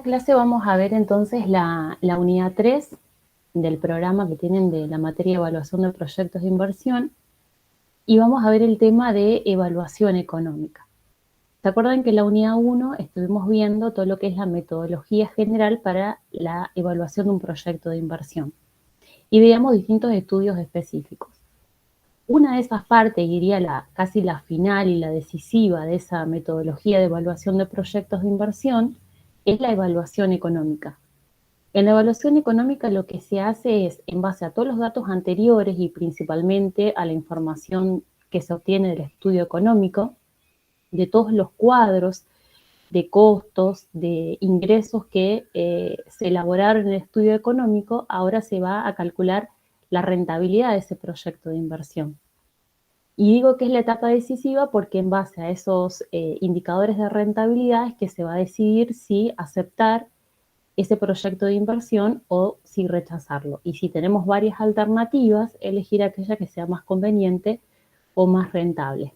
clase vamos a ver entonces la unidad 3 del programa que tienen de la materia de evaluación de proyectos de inversión y vamos a ver el tema de evaluación económica. ¿Se acuerdan que en la unidad 1 estuvimos viendo todo lo que es la metodología general para la evaluación de un proyecto de inversión? Y veíamos distintos estudios específicos. Una de esas partes, y diría casi la final y la decisiva de esa metodología de evaluación de proyectos de inversión, es la evaluación económica. En la evaluación económica lo que se hace es, en base a todos los datos anteriores y principalmente a la información que se obtiene del estudio económico, de todos los cuadros de costos, de ingresos que se elaboraron en el estudio económico, ahora se va a calcular la rentabilidad de ese proyecto de inversión. Y digo que es la etapa decisiva porque en base a esos indicadores de rentabilidad es que se va a decidir si aceptar ese proyecto de inversión o si rechazarlo. Y si tenemos varias alternativas, elegir aquella que sea más conveniente o más rentable.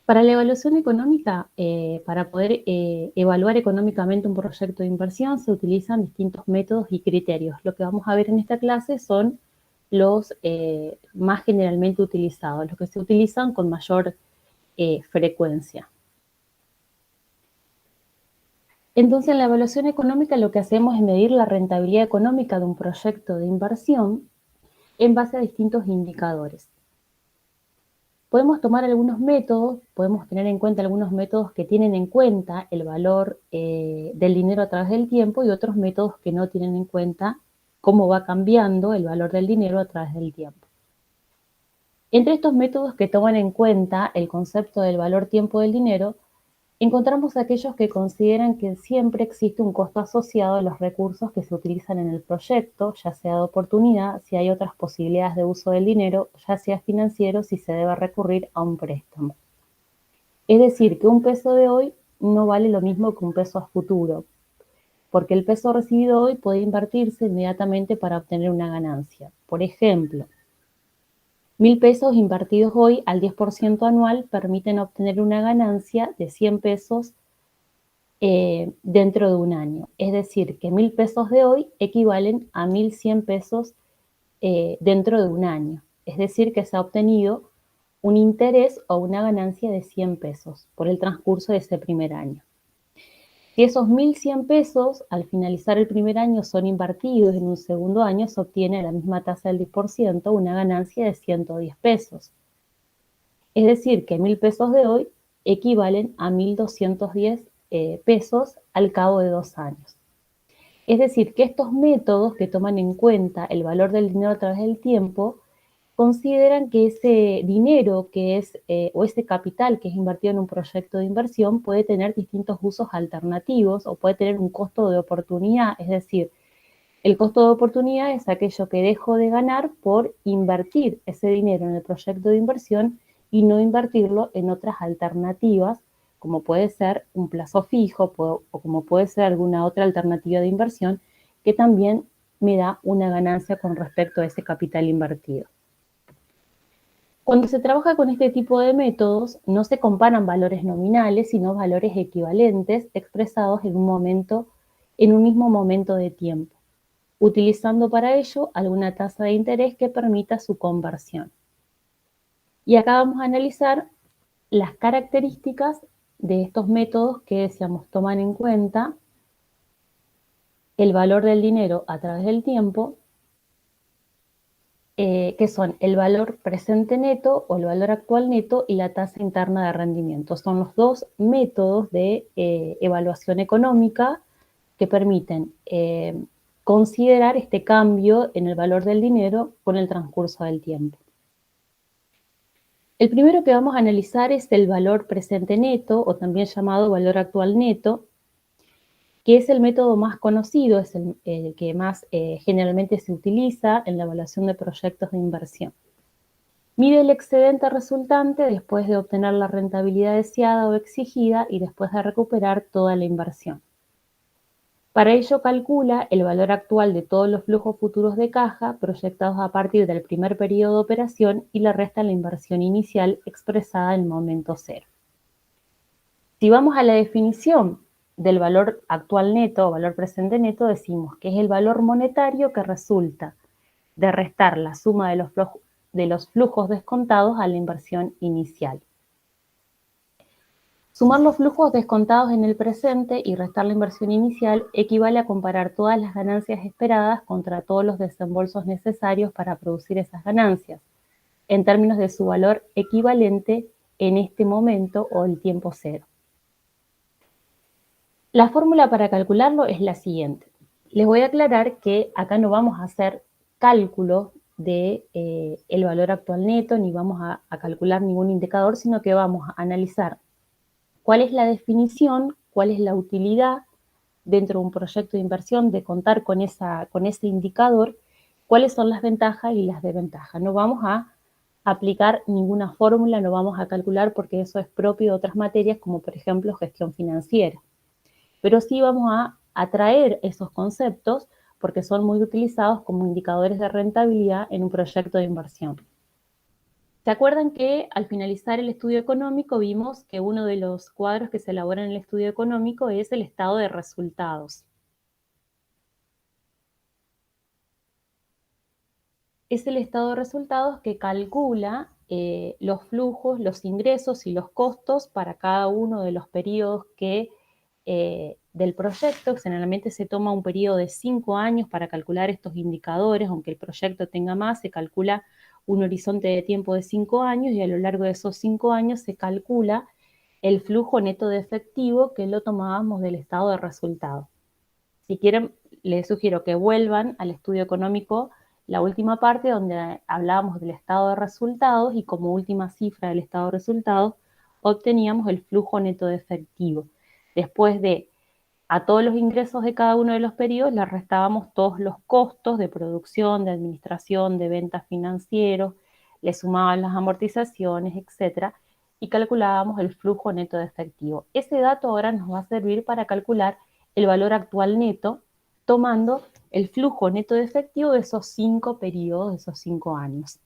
Para la evaluación económica, para poder evaluar económicamente un proyecto de inversión, se utilizan distintos métodos y criterios. Lo que vamos a ver en esta clase son los más generalmente utilizados, los que se utilizan con mayor frecuencia. Entonces, en la evaluación económica lo que hacemos es medir la rentabilidad económica de un proyecto de inversión en base a distintos indicadores. Podemos tomar algunos métodos, podemos tener en cuenta algunos métodos que tienen en cuenta el valor del dinero a través del tiempo y otros métodos que no tienen en cuenta cómo va cambiando el valor del dinero a través del tiempo. Entre estos métodos que toman en cuenta el concepto del valor tiempo del dinero, encontramos aquellos que consideran que siempre existe un costo asociado a los recursos que se utilizan en el proyecto, ya sea de oportunidad, si hay otras posibilidades de uso del dinero, ya sea financiero, si se debe recurrir a un préstamo. Es decir, que un peso de hoy no vale lo mismo que un peso a futuro, porque el peso recibido hoy puede invertirse inmediatamente para obtener una ganancia. Por ejemplo, 1.000 pesos invertidos hoy al 10% anual permiten obtener una ganancia de 100 pesos dentro de un año. Es decir, que 1.000 pesos de hoy equivalen a 1.100 pesos dentro de un año. Es decir, que se ha obtenido un interés o una ganancia de 100 pesos por el transcurso de ese primer año. Si esos 1.100 pesos al finalizar el primer año son invertidos en un segundo año, se obtiene a la misma tasa del 10% una ganancia de 110 pesos. Es decir, que 1.000 pesos de hoy equivalen a 1.210 pesos al cabo de 2 años. Es decir, que estos métodos que toman en cuenta el valor del dinero a través del tiempo consideran que ese dinero que es, o ese capital que es invertido en un proyecto de inversión puede tener distintos usos alternativos o puede tener un costo de oportunidad, es decir, el costo de oportunidad es aquello que dejo de ganar por invertir ese dinero en el proyecto de inversión y no invertirlo en otras alternativas, como puede ser un plazo fijo o como puede ser alguna otra alternativa de inversión que también me da una ganancia con respecto a ese capital invertido. Cuando se trabaja con este tipo de métodos, no se comparan valores nominales, sino valores equivalentes expresados en un mismo momento de tiempo, utilizando para ello alguna tasa de interés que permita su conversión. Y acá vamos a analizar las características de estos métodos que decíamos toman en cuenta el valor del dinero a través del tiempo, que son el valor presente neto o el valor actual neto y la tasa interna de rendimiento. Son los dos métodos de evaluación económica que permiten considerar este cambio en el valor del dinero con el transcurso del tiempo. El primero que vamos a analizar es el valor presente neto, o también llamado valor actual neto, que es el método más conocido, es el que más generalmente se utiliza en la evaluación de proyectos de inversión. Mide el excedente resultante después de obtener la rentabilidad deseada o exigida y después de recuperar toda la inversión. Para ello calcula el valor actual de todos los flujos futuros de caja proyectados a partir del primer periodo de operación y le resta la inversión inicial expresada en el momento cero. Si vamos a la definición del valor actual neto o valor presente neto decimos que es el valor monetario que resulta de restar la suma de los flujos descontados a la inversión inicial. Sumar los flujos descontados en el presente y restar la inversión inicial equivale a comparar todas las ganancias esperadas contra todos los desembolsos necesarios para producir esas ganancias, en términos de su valor equivalente en este momento o el tiempo cero. La fórmula para calcularlo es la siguiente. Les voy a aclarar que acá no vamos a hacer cálculo de el valor actual neto, ni vamos a calcular ningún indicador, sino que vamos a analizar cuál es la definición, cuál es la utilidad dentro de un proyecto de inversión de contar con ese indicador, cuáles son las ventajas y las desventajas. No vamos a aplicar ninguna fórmula, no vamos a calcular porque eso es propio de otras materias como por ejemplo gestión financiera. Pero sí vamos a traer esos conceptos porque son muy utilizados como indicadores de rentabilidad en un proyecto de inversión. ¿Se acuerdan que al finalizar el estudio económico vimos que uno de los cuadros que se elaboran en el estudio económico es el estado de resultados? Es el estado de resultados que calcula los flujos, los ingresos y los costos para cada uno de los periodos del proyecto. Generalmente se toma un periodo de 5 años para calcular estos indicadores, aunque el proyecto tenga más, se calcula un horizonte de tiempo de 5 años y a lo largo de esos 5 años se calcula el flujo neto de efectivo que lo tomábamos del estado de resultados. Si quieren, les sugiero que vuelvan al estudio económico, la última parte donde hablábamos del estado de resultados y como última cifra del estado de resultados obteníamos el flujo neto de efectivo. Después de a todos los ingresos de cada uno de los periodos le restábamos todos los costos de producción, de administración, de ventas financieros, le sumaban las amortizaciones, etcétera, y calculábamos el flujo neto de efectivo. Ese dato ahora nos va a servir para calcular el valor actual neto, tomando el flujo neto de efectivo de esos 5 periodos, de esos 5 años.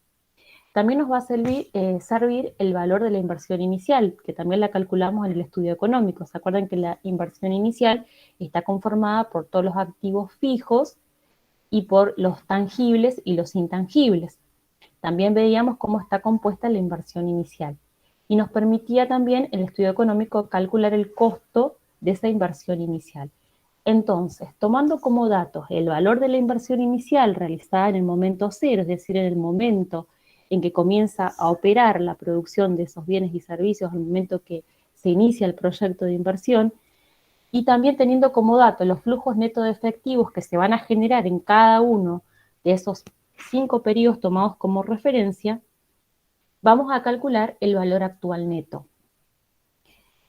También nos va a servir el valor de la inversión inicial, que también la calculamos en el estudio económico. ¿Se acuerdan que la inversión inicial está conformada por todos los activos fijos y por los tangibles y los intangibles? También veíamos cómo está compuesta la inversión inicial. Y nos permitía también el estudio económico calcular el costo de esa inversión inicial. Entonces, tomando como datos el valor de la inversión inicial realizada en el momento cero, es decir, en el momento en que comienza a operar la producción de esos bienes y servicios, al momento que se inicia el proyecto de inversión, y también teniendo como dato los flujos netos de efectivos que se van a generar en cada uno de esos 5 periodos tomados como referencia, vamos a calcular el valor actual neto.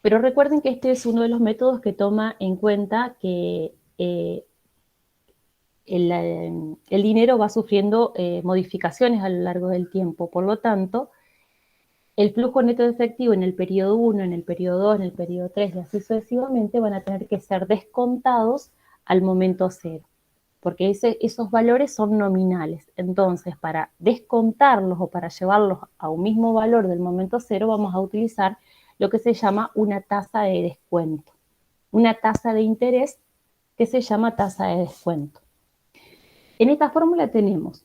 Pero recuerden que este es uno de los métodos que toma en cuenta que el dinero va sufriendo modificaciones a lo largo del tiempo. Por lo tanto, el flujo neto de efectivo en el periodo 1, en el periodo 2, en el periodo 3 y así sucesivamente van a tener que ser descontados al momento cero, porque esos valores son nominales. Entonces, para descontarlos o para llevarlos a un mismo valor del momento cero, vamos a utilizar lo que se llama una tasa de descuento, una tasa de interés que se llama tasa de descuento. En esta fórmula tenemos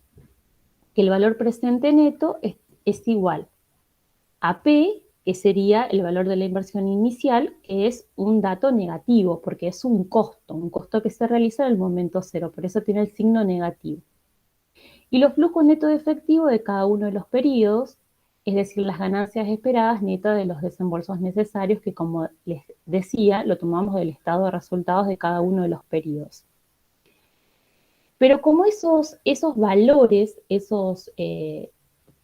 que el valor presente neto es igual a P, que sería el valor de la inversión inicial, que es un dato negativo, porque es un costo que se realiza en el momento cero, por eso tiene el signo negativo. Y los flujos netos de efectivo de cada uno de los periodos, es decir, las ganancias esperadas netas de los desembolsos necesarios, que como les decía, lo tomamos del estado de resultados de cada uno de los periodos. Pero como esos valores, esos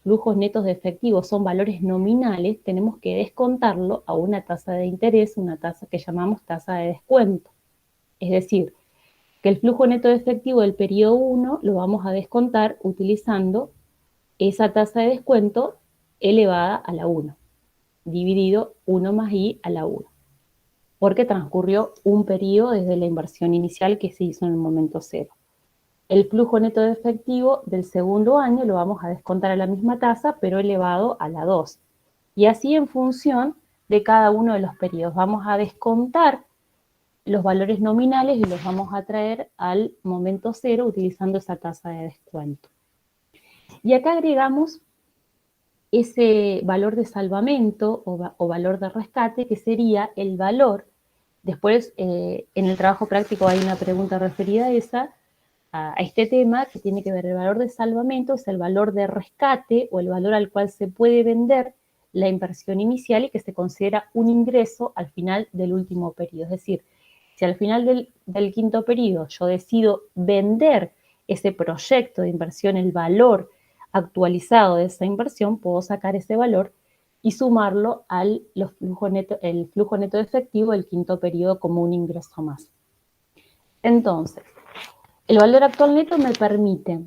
flujos netos de efectivo son valores nominales, tenemos que descontarlo a una tasa de interés, una tasa que llamamos tasa de descuento. Es decir, que el flujo neto de efectivo del periodo 1 lo vamos a descontar utilizando esa tasa de descuento elevada a la 1, dividido 1 más i a la 1, porque transcurrió un periodo desde la inversión inicial que se hizo en el momento cero. El flujo neto de efectivo del segundo año lo vamos a descontar a la misma tasa, pero elevado a la 2. Y así en función de cada uno de los periodos. Vamos a descontar los valores nominales y los vamos a traer al momento cero utilizando esa tasa de descuento. Y acá agregamos ese valor de salvamento o valor de rescate, que sería el valor. Después, en el trabajo práctico hay una pregunta referida a este tema, que tiene que ver el valor de salvamento, es el valor de rescate o el valor al cual se puede vender la inversión inicial y que se considera un ingreso al final del último periodo. Es decir, si al final del quinto periodo yo decido vender ese proyecto de inversión, el valor actualizado de esa inversión, puedo sacar ese valor y sumarlo al el flujo neto de efectivo del quinto periodo como un ingreso más. Entonces, el valor actual neto me permite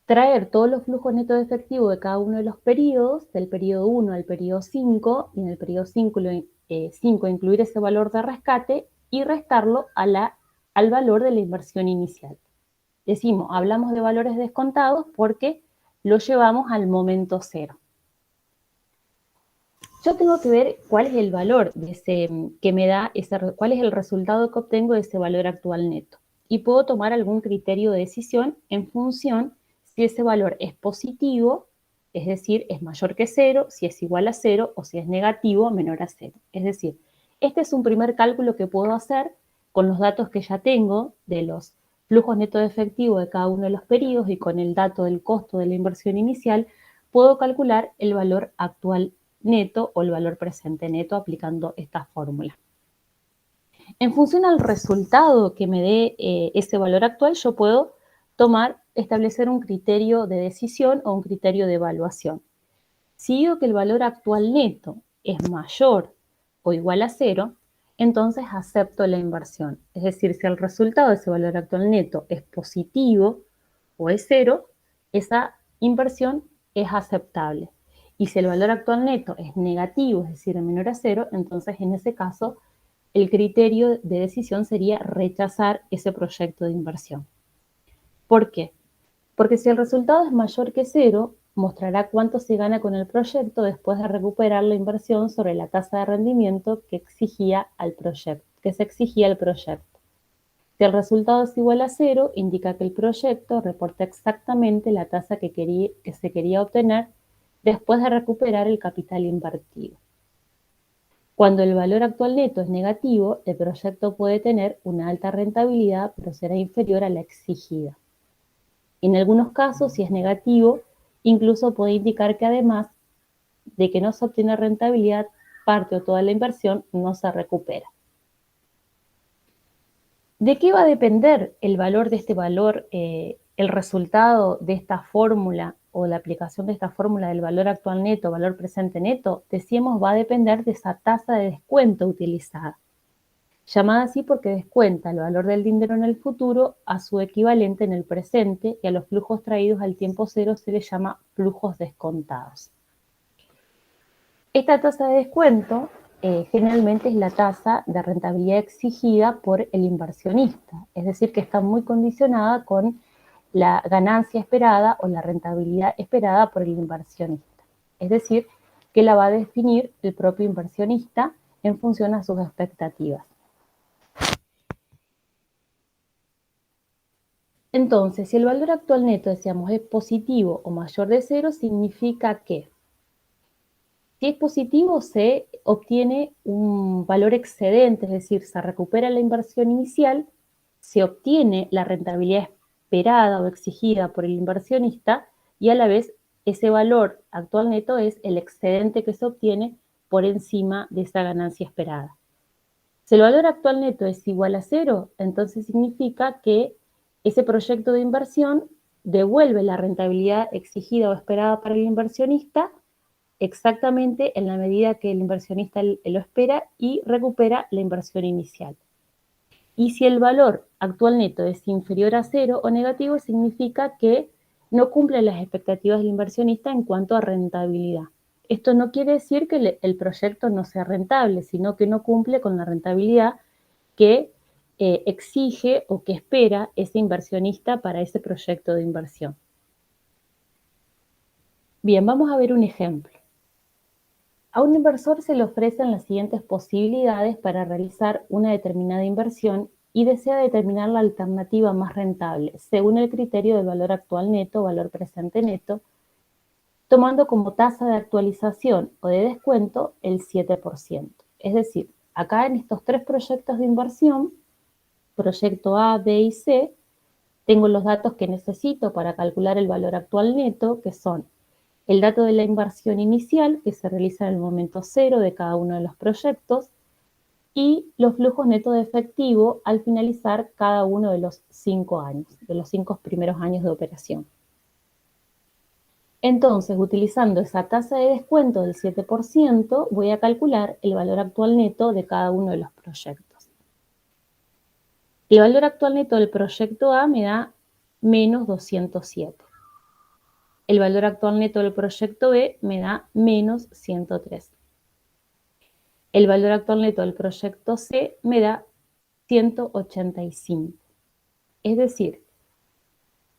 traer todos los flujos netos de efectivo de cada uno de los periodos, del periodo 1 al periodo 5, y en el periodo 5 incluir ese valor de rescate y restarlo al valor de la inversión inicial. Decimos, hablamos de valores descontados porque lo llevamos al momento cero. Yo tengo que ver cuál es el valor que me da cuál es el resultado que obtengo de ese valor actual neto. Y puedo tomar algún criterio de decisión en función si ese valor es positivo, es decir, es mayor que cero, si es igual a cero, o si es negativo, menor a cero. Es decir, este es un primer cálculo que puedo hacer con los datos que ya tengo de los flujos netos de efectivo de cada uno de los periodos y con el dato del costo de la inversión inicial, puedo calcular el valor actual neto o el valor presente neto aplicando esta fórmula. En función al resultado que me dé ese valor actual, yo puedo establecer un criterio de decisión o un criterio de evaluación. Si digo que el valor actual neto es mayor o igual a cero, entonces acepto la inversión. Es decir, si el resultado de ese valor actual neto es positivo o es cero, esa inversión es aceptable. Y si el valor actual neto es negativo, es decir, menor a cero, entonces en ese caso el criterio de decisión sería rechazar ese proyecto de inversión. ¿Por qué? Porque si el resultado es mayor que cero, mostrará cuánto se gana con el proyecto después de recuperar la inversión sobre la tasa de rendimiento que se exigía al proyecto. Si el resultado es igual a cero, indica que el proyecto reporta exactamente la tasa que se quería obtener después de recuperar el capital invertido. Cuando el valor actual neto es negativo, el proyecto puede tener una alta rentabilidad, pero será inferior a la exigida. En algunos casos, si es negativo, incluso puede indicar que además de que no se obtiene rentabilidad, parte o toda la inversión no se recupera. ¿De qué va a depender el valor de este valor, el resultado de esta fórmula o la aplicación de esta fórmula del valor actual neto, valor presente neto? Decíamos, va a depender de esa tasa de descuento utilizada, llamada así porque descuenta el valor del dinero en el futuro a su equivalente en el presente, y a los flujos traídos al tiempo cero se les llama flujos descontados. Esta tasa de descuento generalmente es la tasa de rentabilidad exigida por el inversionista, es decir, que está muy condicionada con la ganancia esperada o la rentabilidad esperada por el inversionista. Es decir, que la va a definir el propio inversionista en función a sus expectativas. Entonces, si el valor actual neto, decíamos, es positivo o mayor de cero, significa que si es positivo, se obtiene un valor excedente, es decir, se recupera la inversión inicial, se obtiene la rentabilidad esperada o exigida por el inversionista y a la vez ese valor actual neto es el excedente que se obtiene por encima de esa ganancia esperada. Si el valor actual neto es igual a cero, entonces significa que ese proyecto de inversión devuelve la rentabilidad exigida o esperada para el inversionista exactamente en la medida que el inversionista lo espera y recupera la inversión inicial. Y si el valor actual neto es inferior a cero o negativo, significa que no cumple las expectativas del inversionista en cuanto a rentabilidad. Esto no quiere decir que el proyecto no sea rentable, sino que no cumple con la rentabilidad que exige o que espera ese inversionista para ese proyecto de inversión. Bien, vamos a ver un ejemplo. A un inversor se le ofrecen las siguientes posibilidades para realizar una determinada inversión y desea determinar la alternativa más rentable, según el criterio del valor actual neto o valor presente neto, tomando como tasa de actualización o de descuento el 7%. Es decir, acá en estos tres proyectos de inversión, proyecto A, B y C, tengo los datos que necesito para calcular el valor actual neto, que son el dato de la inversión inicial, que se realiza en el momento cero de cada uno de los proyectos, y los flujos netos de efectivo al finalizar cada uno de los 5 años, de los 5 primeros años de operación. Entonces, utilizando esa tasa de descuento del 7%, voy a calcular el valor actual neto de cada uno de los proyectos. El valor actual neto del proyecto A me da menos 207. El valor actual neto del proyecto B me da menos 103. El valor actual neto del proyecto C me da 185. Es decir,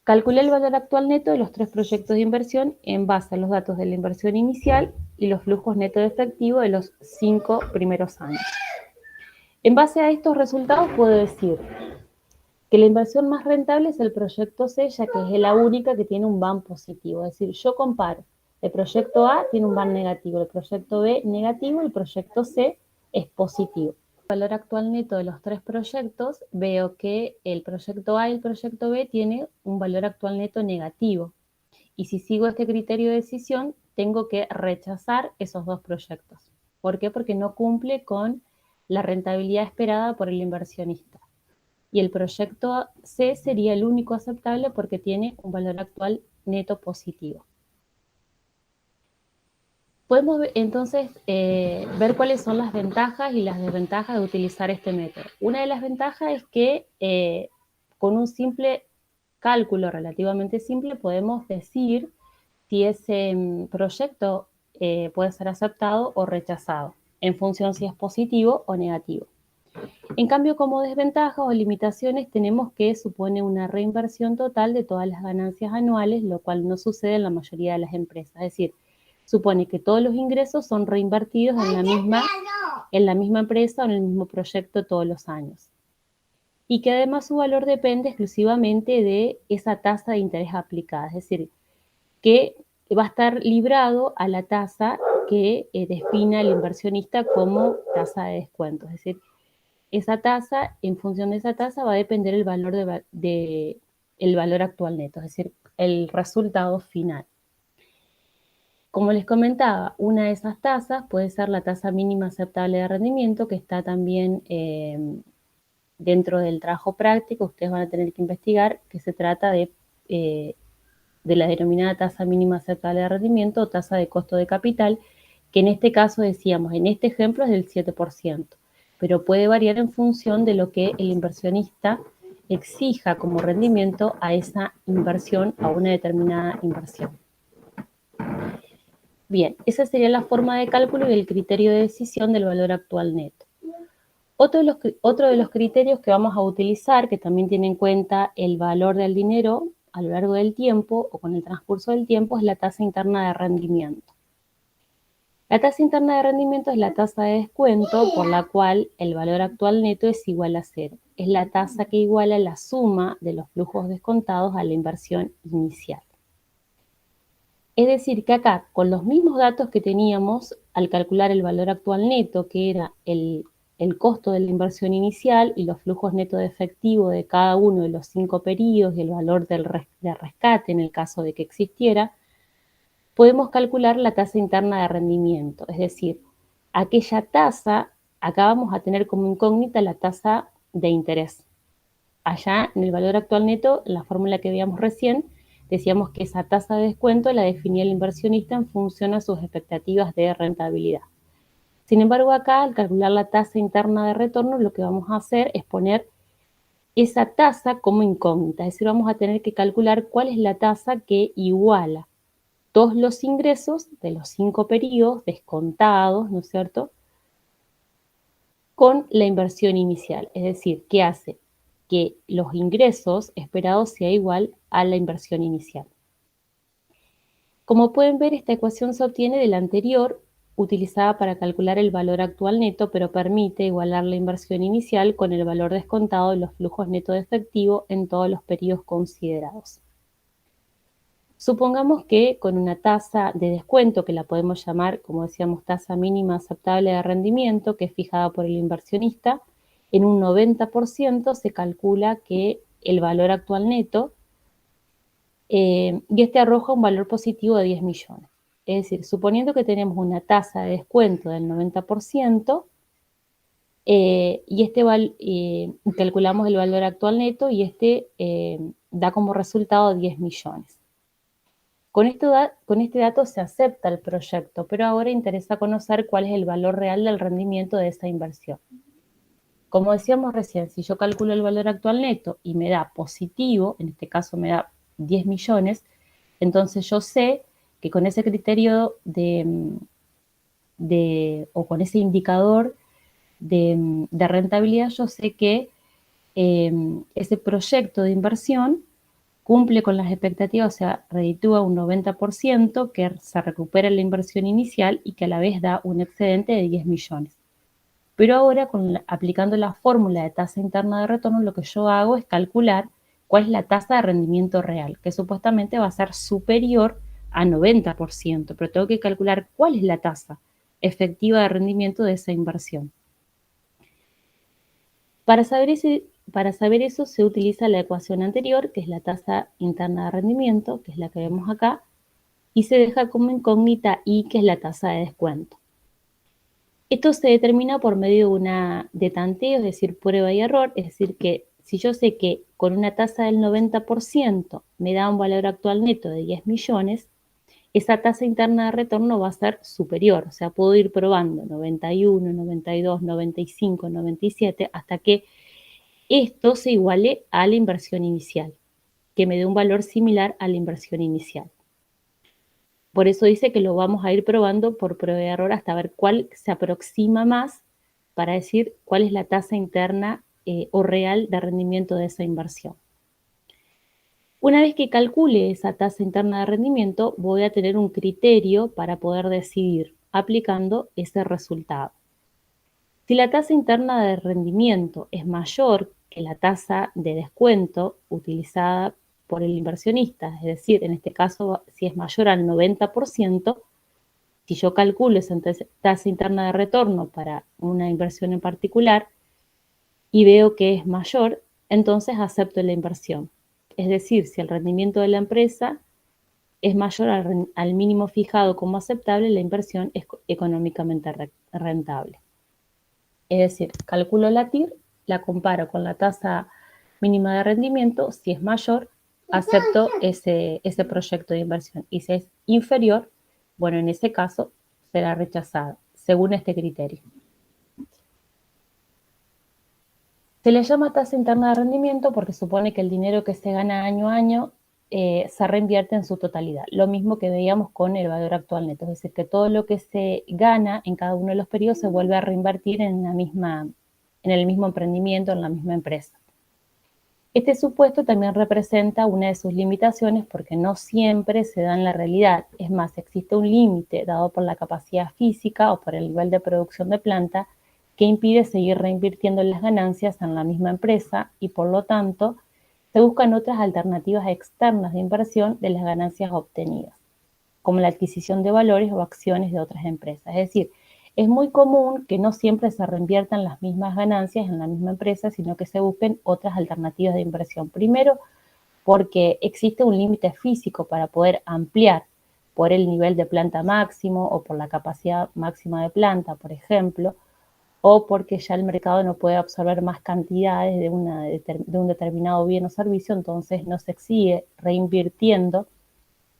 calculé el valor actual neto de los tres proyectos de inversión en base a los datos de la inversión inicial y los flujos netos de efectivo de los 5 primeros años. En base a estos resultados puedo decir que la inversión más rentable es el proyecto C, ya que es la única que tiene un BAN positivo. Es decir, yo comparo, el proyecto A tiene un BAN negativo, el proyecto B negativo, el proyecto C es positivo. El valor actual neto de los tres proyectos, veo que el proyecto A y el proyecto B tienen un valor actual neto negativo. Y si sigo este criterio de decisión, tengo que rechazar esos dos proyectos. ¿Por qué? Porque no cumple con la rentabilidad esperada por el inversionista. Y el proyecto C sería el único aceptable porque tiene un valor actual neto positivo. Podemos entonces ver cuáles son las ventajas y las desventajas de utilizar este método. Una de las ventajas es que con un simple cálculo relativamente simple podemos decir si ese proyecto puede ser aceptado o rechazado, en función si es positivo o negativo. En cambio, como desventajas o limitaciones tenemos que supone una reinversión total de todas las ganancias anuales, lo cual no sucede en la mayoría de las empresas. Es decir, supone que todos los ingresos son reinvertidos en la misma empresa o en el mismo proyecto todos los años. Y que además su valor depende exclusivamente de esa tasa de interés aplicada, es decir, que va a estar librado a la tasa que defina el inversionista como tasa de descuento. Es decir, esa tasa, en función de esa tasa, va a depender el valor, el valor actual neto, es decir, el resultado final. Como les comentaba, una de esas tasas puede ser la tasa mínima aceptable de rendimiento, que está también dentro del trabajo práctico. Ustedes van a tener que investigar que se trata de la denominada tasa mínima aceptable de rendimiento o tasa de costo de capital, que en este caso decíamos, en este ejemplo es del 7%, pero puede variar en función de lo que el inversionista exija como rendimiento a esa inversión, a una determinada inversión. Bien, esa sería la forma de cálculo y el criterio de decisión del valor actual neto. Otro de los criterios que vamos a utilizar, que también tiene en cuenta el valor del dinero a lo largo del tiempo o con el transcurso del tiempo, es la tasa interna de rendimiento. La tasa interna de rendimiento es la tasa de descuento por la cual el valor actual neto es igual a cero. Es la tasa que iguala la suma de los flujos descontados a la inversión inicial. Es decir, que acá, con los mismos datos que teníamos al calcular el valor actual neto, que era el costo de la inversión inicial y los flujos netos de efectivo de cada uno de los 5 periodos y el valor de rescate en el caso de que existiera, podemos calcular la tasa interna de rendimiento, es decir, aquella tasa, acá vamos a tener como incógnita la tasa de interés. Allá en el valor actual neto, la fórmula que veíamos recién, decíamos que esa tasa de descuento la definía el inversionista en función a sus expectativas de rentabilidad. Sin embargo, acá, al calcular la tasa interna de retorno, lo que vamos a hacer es poner esa tasa como incógnita, es decir, vamos a tener que calcular cuál es la tasa que iguala todos los ingresos de los 5 periodos descontados, ¿no es cierto?, con la inversión inicial. Es decir, ¿qué hace? Que los ingresos esperados sea igual a la inversión inicial. Como pueden ver, esta ecuación se obtiene de la anterior utilizada para calcular el valor actual neto, pero permite igualar la inversión inicial con el valor descontado de los flujos netos de efectivo en todos los periodos considerados. Supongamos que con una tasa de descuento, que la podemos llamar, como decíamos, tasa mínima aceptable de rendimiento, que es fijada por el inversionista, en un 90% se calcula que el valor actual neto, y este arroja un valor positivo de 10 millones. Es decir, suponiendo que tenemos una tasa de descuento del 90%, calculamos el valor actual neto y da como resultado 10 millones. Con este dato se acepta el proyecto, pero ahora interesa conocer cuál es el valor real del rendimiento de esa inversión. Como decíamos recién, si yo calculo el valor actual neto y me da positivo, en este caso me da 10 millones, entonces yo sé que con ese criterio o con ese indicador de rentabilidad, yo sé que ese proyecto de inversión cumple con las expectativas, o sea, reditúa un 90%, que se recupera la inversión inicial y que a la vez da un excedente de 10 millones. Pero ahora, aplicando la fórmula de tasa interna de retorno, lo que yo hago es calcular cuál es la tasa de rendimiento real, que supuestamente va a ser superior a 90%, pero tengo que calcular cuál es la tasa efectiva de rendimiento de esa inversión. Para saber eso se utiliza la ecuación anterior, que es la tasa interna de rendimiento, que es la que vemos acá, y se deja como incógnita I, que es la tasa de descuento. Esto se determina por medio de tanteo, es decir, prueba y error, es decir, que si yo sé que con una tasa del 90% me da un valor actual neto de 10 millones, esa tasa interna de retorno va a ser superior, o sea, puedo ir probando 91, 92, 95, 97, hasta que esto se iguale a la inversión inicial, que me dé un valor similar a la inversión inicial. Por eso dice que lo vamos a ir probando por prueba y error hasta ver cuál se aproxima más para decir cuál es la tasa interna o real de rendimiento de esa inversión. Una vez que calcule esa tasa interna de rendimiento, voy a tener un criterio para poder decidir aplicando ese resultado. Si la tasa interna de rendimiento es mayor que la tasa de descuento utilizada por el inversionista, es decir, en este caso, si es mayor al 90%, si yo calculo esa tasa interna de retorno para una inversión en particular y veo que es mayor, entonces acepto la inversión. Es decir, si el rendimiento de la empresa es mayor al mínimo fijado como aceptable, la inversión es económicamente rentable. Es decir, calculo la TIR, la comparo con la tasa mínima de rendimiento, si es mayor, acepto ese proyecto de inversión. Y si es inferior, bueno, en ese caso será rechazado, según este criterio. Se le llama tasa interna de rendimiento porque supone que el dinero que se gana año a año se reinvierte en su totalidad. Lo mismo que veíamos con el valor actual neto, es decir, que todo lo que se gana en cada uno de los periodos se vuelve a reinvertir en el mismo emprendimiento, en la misma empresa. Este supuesto también representa una de sus limitaciones porque no siempre se da en la realidad. Es más, existe un límite dado por la capacidad física o por el nivel de producción de planta que impide seguir reinvirtiendo las ganancias en la misma empresa y por lo tanto se buscan otras alternativas externas de inversión de las ganancias obtenidas, como la adquisición de valores o acciones de otras empresas. Es decir, es muy común que no siempre se reinviertan las mismas ganancias en la misma empresa, sino que se busquen otras alternativas de inversión. Primero, porque existe un límite físico para poder ampliar por el nivel de planta máximo o por la capacidad máxima de planta, por ejemplo, o porque ya el mercado no puede absorber más cantidades de un determinado bien o servicio, entonces no se sigue reinvirtiendo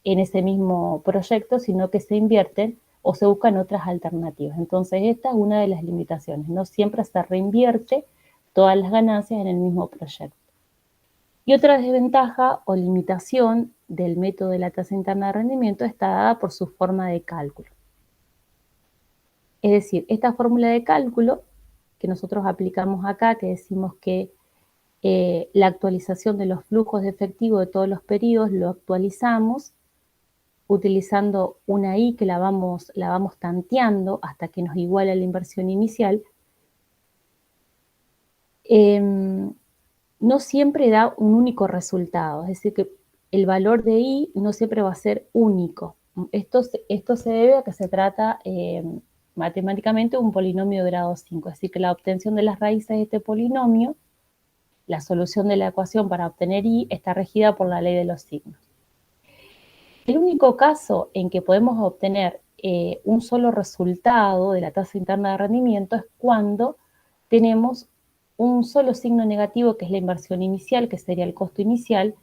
en ese mismo proyecto, sino que se invierten o se buscan otras alternativas. Entonces, esta es una de las limitaciones. No siempre se reinvierte todas las ganancias en el mismo proyecto. Y otra desventaja o limitación del método de la tasa interna de rendimiento está dada por su forma de cálculo. Es decir, esta fórmula de cálculo que nosotros aplicamos acá, que decimos que la actualización de los flujos de efectivo de todos los periodos lo actualizamos utilizando una I que la vamos tanteando hasta que nos iguala la inversión inicial, no siempre da un único resultado, es decir, que el valor de I no siempre va a ser único. Esto se debe a que se trata matemáticamente de un polinomio de grado 5, es decir, que la obtención de las raíces de este polinomio, la solución de la ecuación para obtener I, está regida por la ley de los signos. El único caso en que podemos obtener un solo resultado de la tasa interna de rendimiento es cuando tenemos un solo signo negativo, que es la inversión inicial, que sería el costo inicial,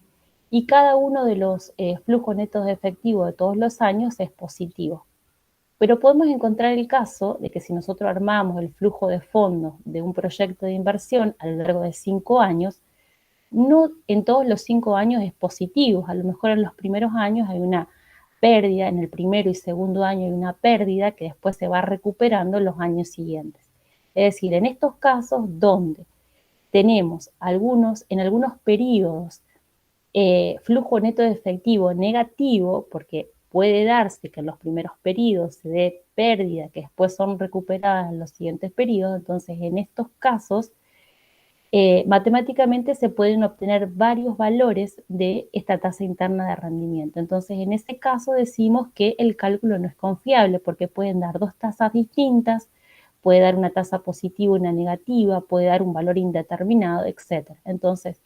y cada uno de los flujos netos de efectivo de todos los años es positivo. Pero podemos encontrar el caso de que si nosotros armamos el flujo de fondos de un proyecto de inversión a lo largo de 5 años, no en todos los 5 años es positivo. A lo mejor en los primeros años hay una pérdida, en el primero y segundo año hay una pérdida que después se va recuperando en los años siguientes. Es decir, en estos casos donde tenemos en algunos periodos flujo neto de efectivo negativo, porque puede darse que en los primeros periodos se dé pérdida que después son recuperadas en los siguientes periodos, entonces en estos casos matemáticamente se pueden obtener varios valores de esta tasa interna de rendimiento. Entonces, en ese caso decimos que el cálculo no es confiable porque pueden dar dos tasas distintas, puede dar una tasa positiva y una negativa, puede dar un valor indeterminado, etc. Entonces,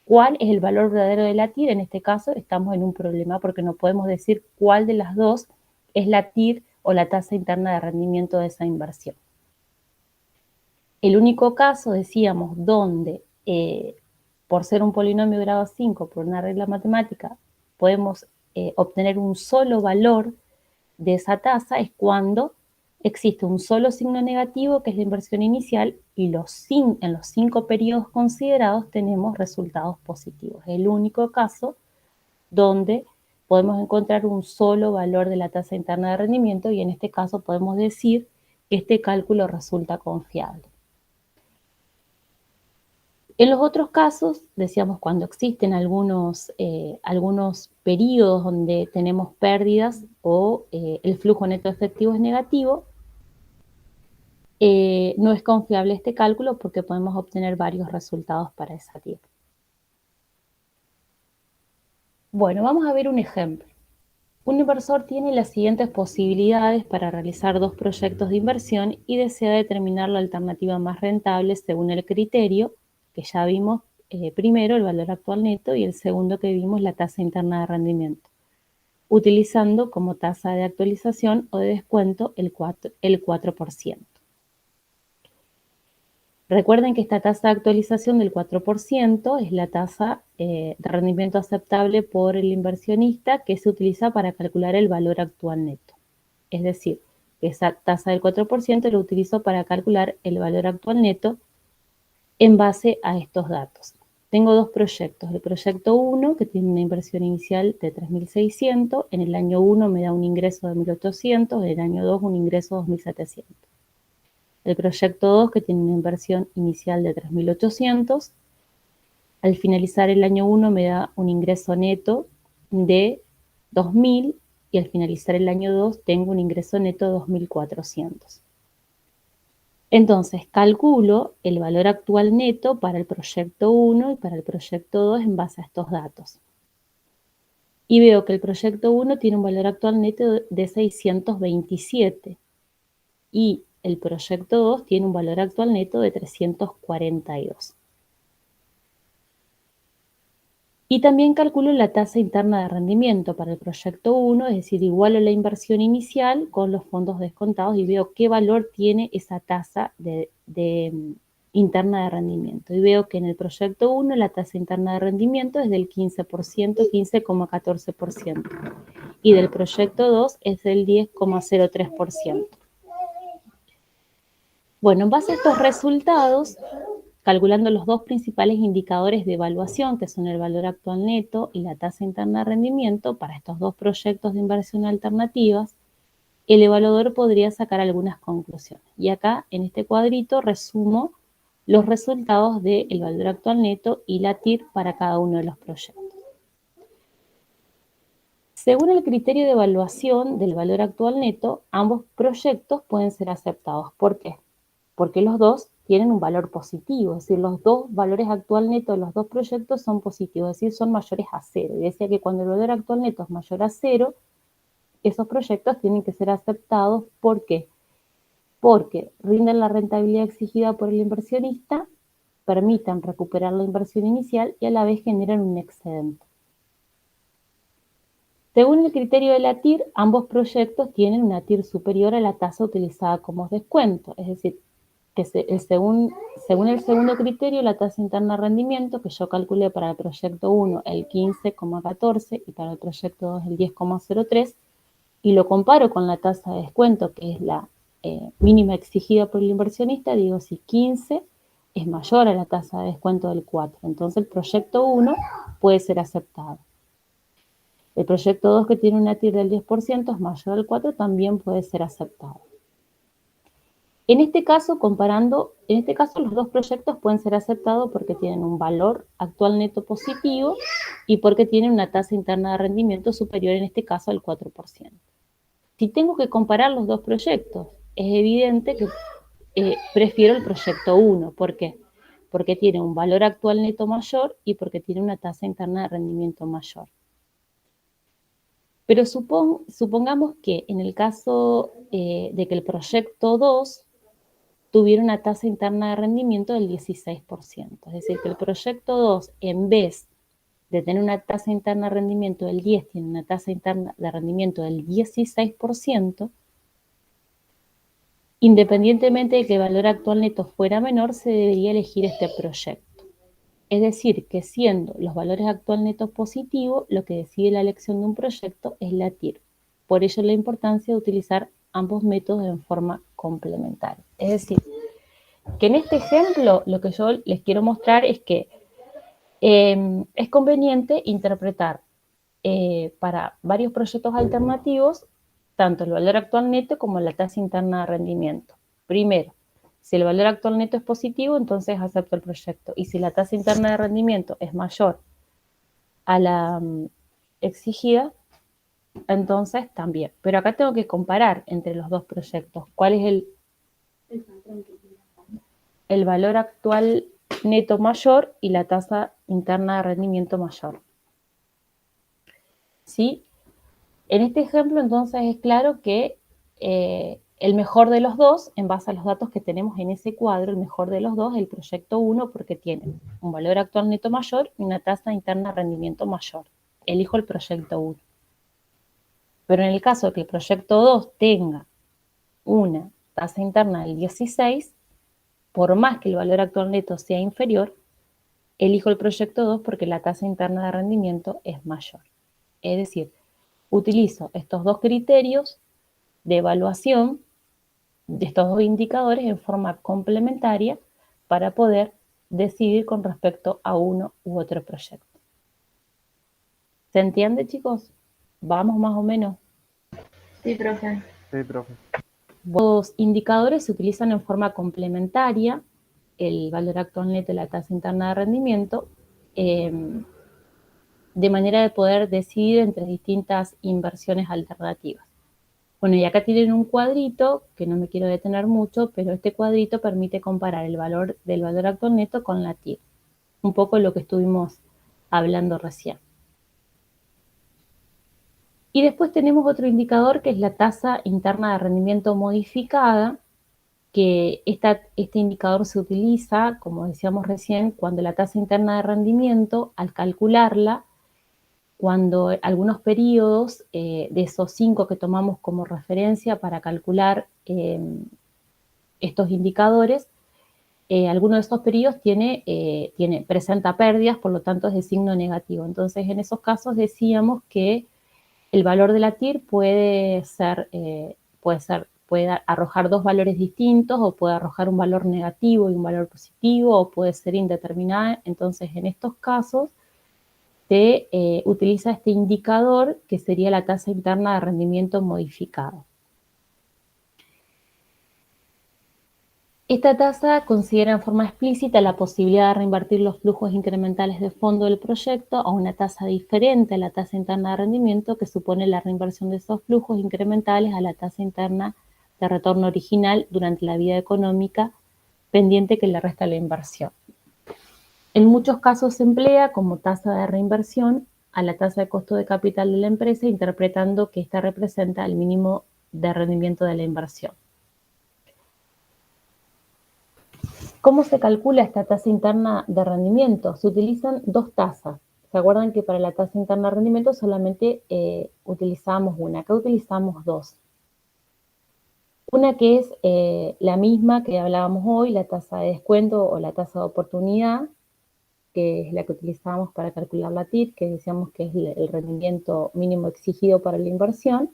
¿cuál es el valor verdadero de la TIR? En este caso estamos en un problema porque no podemos decir cuál de las dos es la TIR o la tasa interna de rendimiento de esa inversión. El único caso, decíamos, donde por ser un polinomio de grado 5, por una regla matemática, podemos obtener un solo valor de esa tasa es cuando existe un solo signo negativo, que es la inversión inicial, y en los 5 periodos considerados tenemos resultados positivos. Es el único caso donde podemos encontrar un solo valor de la tasa interna de rendimiento y en este caso podemos decir que este cálculo resulta confiable. En los otros casos, decíamos, cuando existen algunos periodos donde tenemos pérdidas o el flujo neto efectivo es negativo, no es confiable este cálculo porque podemos obtener varios resultados para esa TIR. Bueno, vamos a ver un ejemplo. Un inversor tiene las siguientes posibilidades para realizar dos proyectos de inversión y desea determinar la alternativa más rentable según el criterio que ya vimos primero, el valor actual neto, y el segundo que vimos, la tasa interna de rendimiento, utilizando como tasa de actualización o de descuento el 4%. Recuerden que esta tasa de actualización del 4% es la tasa de rendimiento aceptable por el inversionista que se utiliza para calcular el valor actual neto. Es decir, esa tasa del 4% lo utilizo para calcular el valor actual neto en base a estos datos. Tengo dos proyectos. El proyecto 1, que tiene una inversión inicial de 3.600, en el año 1 me da un ingreso de 1.800, en el año 2 un ingreso de 2.700. El proyecto 2, que tiene una inversión inicial de 3.800, al finalizar el año 1 me da un ingreso neto de 2.000 y al finalizar el año 2 tengo un ingreso neto de 2.400. Entonces, calculo el valor actual neto para el proyecto 1 y para el proyecto 2 en base a estos datos. Y veo que el proyecto 1 tiene un valor actual neto de 627 y el proyecto 2 tiene un valor actual neto de 342. Y también calculo la tasa interna de rendimiento para el proyecto 1, es decir, igualo la inversión inicial con los fondos descontados y veo qué valor tiene esa tasa interna de rendimiento. Y veo que en el proyecto 1 la tasa interna de rendimiento es del 15%, 15,14%. Y del proyecto 2 es del 10,03%. Bueno, en base a estos resultados, calculando los dos principales indicadores de evaluación, que son el valor actual neto y la tasa interna de rendimiento, para estos dos proyectos de inversión alternativas, el evaluador podría sacar algunas conclusiones. Y acá, en este cuadrito, resumo los resultados del valor actual neto y la TIR para cada uno de los proyectos. Según el criterio de evaluación del valor actual neto, ambos proyectos pueden ser aceptados. ¿Por qué? Porque los dos tienen un valor positivo, es decir, los dos valores actual neto de los dos proyectos son positivos, es decir, son mayores a cero. Y decía que cuando el valor actual neto es mayor a cero, esos proyectos tienen que ser aceptados. ¿Por qué? Porque rinden la rentabilidad exigida por el inversionista, permitan recuperar la inversión inicial y a la vez generan un excedente. Según el criterio de la TIR, ambos proyectos tienen una TIR superior a la tasa utilizada como descuento, es decir, que según el segundo criterio, la tasa interna de rendimiento, que yo calculé para el proyecto 1 el 15,14 y para el proyecto 2 el 10,03, y lo comparo con la tasa de descuento, que es la mínima exigida por el inversionista, digo, si 15 es mayor a la tasa de descuento del 4, entonces el proyecto 1 puede ser aceptado. El proyecto 2, que tiene una TIR del 10%, es mayor al 4, también puede ser aceptado. En este caso, los dos proyectos pueden ser aceptados porque tienen un valor actual neto positivo y porque tienen una tasa interna de rendimiento superior, en este caso, al 4%. Si tengo que comparar los dos proyectos, es evidente que prefiero el proyecto 1. ¿Por qué? Porque tiene un valor actual neto mayor y porque tiene una tasa interna de rendimiento mayor. Pero supongamos que en el caso de que el proyecto 2 tuviera una tasa interna de rendimiento del 16%. Es decir, que el proyecto 2, en vez de tener una tasa interna de rendimiento del 10, tiene una tasa interna de rendimiento del 16%, independientemente de que el valor actual neto fuera menor, se debería elegir este proyecto. Es decir, que siendo los valores actual netos positivos, lo que decide la elección de un proyecto es la TIR. Por ello la importancia de utilizar ambos métodos en forma complementaria. Es decir, que en este ejemplo lo que yo les quiero mostrar es que es conveniente interpretar para varios proyectos alternativos tanto el valor actual neto como la tasa interna de rendimiento. Primero, si el valor actual neto es positivo, entonces acepto el proyecto. Y si la tasa interna de rendimiento es mayor a la exigida, entonces también. Pero acá tengo que comparar entre los dos proyectos. ¿Cuál es el valor actual neto mayor y la tasa interna de rendimiento mayor? ¿Sí? En este ejemplo, entonces, es claro que el mejor de los dos, en base a los datos que tenemos en ese cuadro, el mejor de los dos es el proyecto 1 porque tiene un valor actual neto mayor y una tasa interna de rendimiento mayor. Elijo el proyecto 1. Pero en el caso de que el proyecto 2 tenga una tasa interna del 16, por más que el valor actual neto sea inferior, elijo el proyecto 2 porque la tasa interna de rendimiento es mayor. Es decir, utilizo estos dos criterios de evaluación de estos dos indicadores en forma complementaria para poder decidir con respecto a uno u otro proyecto. ¿Se entiende, chicos? Vamos más o menos. Sí, profe. Sí, profe. Los indicadores se utilizan en forma complementaria, el valor actual neto y la tasa interna de rendimiento, de manera de poder decidir entre distintas inversiones alternativas. Bueno, y acá tienen un cuadrito, que no me quiero detener mucho, pero este cuadrito permite comparar el valor del valor actual neto con la TIR. Un poco lo que estuvimos hablando recién. Y después tenemos otro indicador que es la tasa interna de rendimiento modificada, que este indicador se utiliza, como decíamos recién, cuando la tasa interna de rendimiento, al calcularla, cuando algunos periodos de esos 5 que tomamos como referencia para calcular estos indicadores, alguno de estos periodos presenta pérdidas, por lo tanto es de signo negativo. Entonces, en esos casos decíamos que el valor de la TIR puede arrojar dos valores distintos, o puede arrojar un valor negativo y un valor positivo, o puede ser indeterminada. Entonces, en estos casos, se utiliza este indicador que sería la tasa interna de rendimiento modificado. Esta tasa considera en forma explícita la posibilidad de reinvertir los flujos incrementales de fondo del proyecto a una tasa diferente a la tasa interna de rendimiento que supone la reinversión de esos flujos incrementales a la tasa interna de retorno original durante la vida económica pendiente que le resta la inversión. En muchos casos se emplea como tasa de reinversión a la tasa de costo de capital de la empresa, interpretando que esta representa el mínimo de rendimiento de la inversión. ¿Cómo se calcula esta tasa interna de rendimiento? Se utilizan dos tasas. ¿Se acuerdan que para la tasa interna de rendimiento solamente utilizábamos una? Acá utilizamos dos. Una que es la misma que hablábamos hoy, la tasa de descuento o la tasa de oportunidad, que es la que utilizábamos para calcular la TIR, que decíamos que es el rendimiento mínimo exigido para la inversión.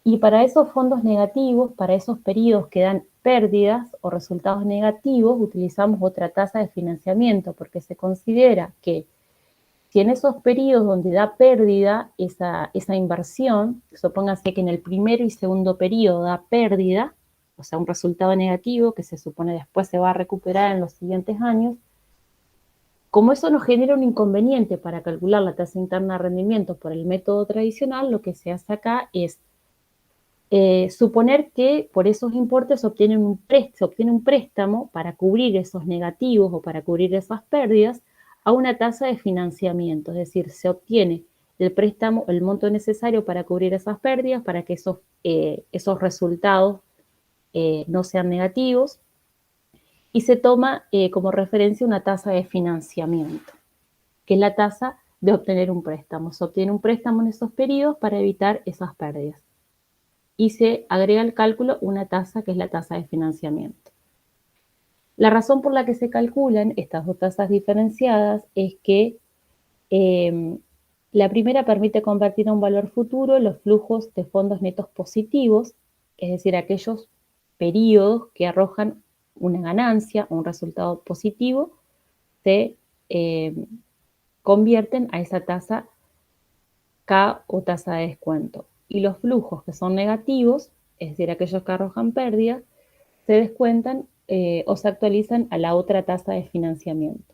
Y para esos fondos negativos, para esos periodos que dan pérdidas o resultados negativos, utilizamos otra tasa de financiamiento, porque se considera que si en esos periodos donde da pérdida esa inversión, supóngase que en el primero y segundo periodo da pérdida, o sea, un resultado negativo que se supone después se va a recuperar en los siguientes años, como eso nos genera un inconveniente para calcular la tasa interna de rendimiento por el método tradicional, lo que se hace acá es suponer que por esos importes se obtiene un préstamo para cubrir esos negativos o para cubrir esas pérdidas a una tasa de financiamiento, es decir, se obtiene el préstamo, el monto necesario para cubrir esas pérdidas, para que esos resultados no sean negativos, y se toma como referencia una tasa de financiamiento, que es la tasa de obtener un préstamo. Se obtiene un préstamo en esos periodos para evitar esas pérdidas. Y se agrega al cálculo una tasa que es la tasa de financiamiento. La razón por la que se calculan estas dos tasas diferenciadas es que la primera permite convertir a un valor futuro los flujos de fondos netos positivos, es decir, aquellos periodos que arrojan una ganancia o un resultado positivo, se convierten a esa tasa K o tasa de descuento. Y los flujos que son negativos, es decir, aquellos que arrojan pérdidas, se descuentan o se actualizan a la otra tasa de financiamiento.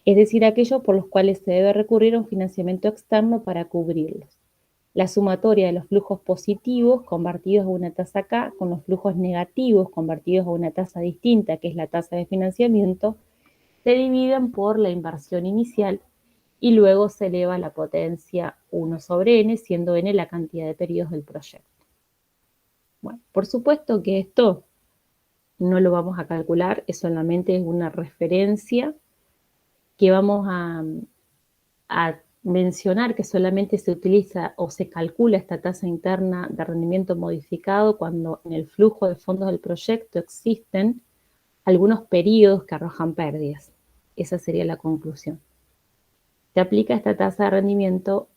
Es decir, aquellos por los cuales se debe recurrir a un financiamiento externo para cubrirlos. La sumatoria de los flujos positivos convertidos a una tasa K con los flujos negativos convertidos a una tasa distinta, que es la tasa de financiamiento, se dividen por la inversión inicial y luego se eleva la potencia 1 sobre n, siendo n la cantidad de periodos del proyecto. Bueno, por supuesto que esto no lo vamos a calcular, es solamente una referencia que vamos a mencionar que solamente se utiliza o se calcula esta tasa interna de rendimiento modificado cuando en el flujo de fondos del proyecto existen algunos periodos que arrojan pérdidas. Esa sería la conclusión. Se aplica esta tasa de rendimiento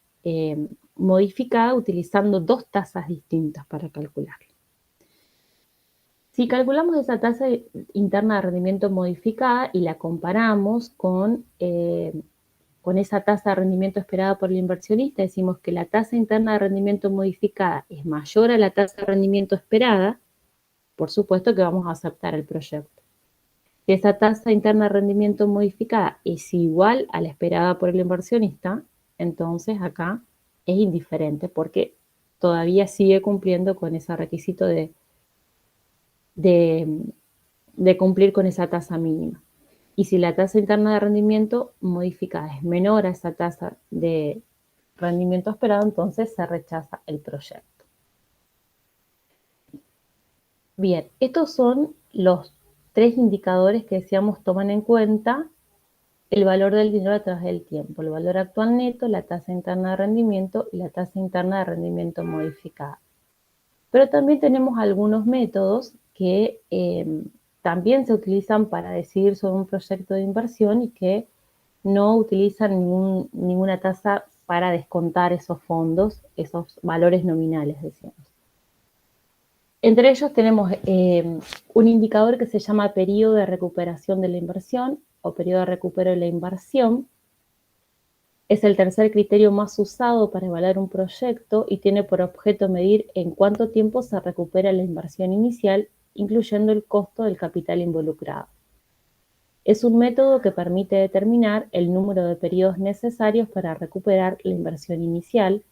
modificada utilizando dos tasas distintas para calcularla. Si calculamos esa tasa interna de rendimiento modificada y la comparamos con esa tasa de rendimiento esperada por el inversionista, decimos que la tasa interna de rendimiento modificada es mayor a la tasa de rendimiento esperada, por supuesto que vamos a aceptar el proyecto. Si esa tasa interna de rendimiento modificada es igual a la esperada por el inversionista, entonces acá es indiferente porque todavía sigue cumpliendo con ese requisito de cumplir con esa tasa mínima. Y si la tasa interna de rendimiento modificada es menor a esa tasa de rendimiento esperado, entonces se rechaza el proyecto. Bien, estos son los tres indicadores que decíamos toman en cuenta el valor del dinero a través del tiempo, el valor actual neto, la tasa interna de rendimiento y la tasa interna de rendimiento modificada. Pero también tenemos algunos métodos que también se utilizan para decidir sobre un proyecto de inversión y que no utilizan ninguna tasa para descontar esos fondos, esos valores nominales, decíamos. Entre ellos tenemos un indicador que se llama periodo de recuperación de la inversión o periodo de recupero de la inversión. Es el tercer criterio más usado para evaluar un proyecto y tiene por objeto medir en cuánto tiempo se recupera la inversión inicial incluyendo el costo del capital involucrado. Es un método que permite determinar el número de periodos necesarios para recuperar la inversión inicial,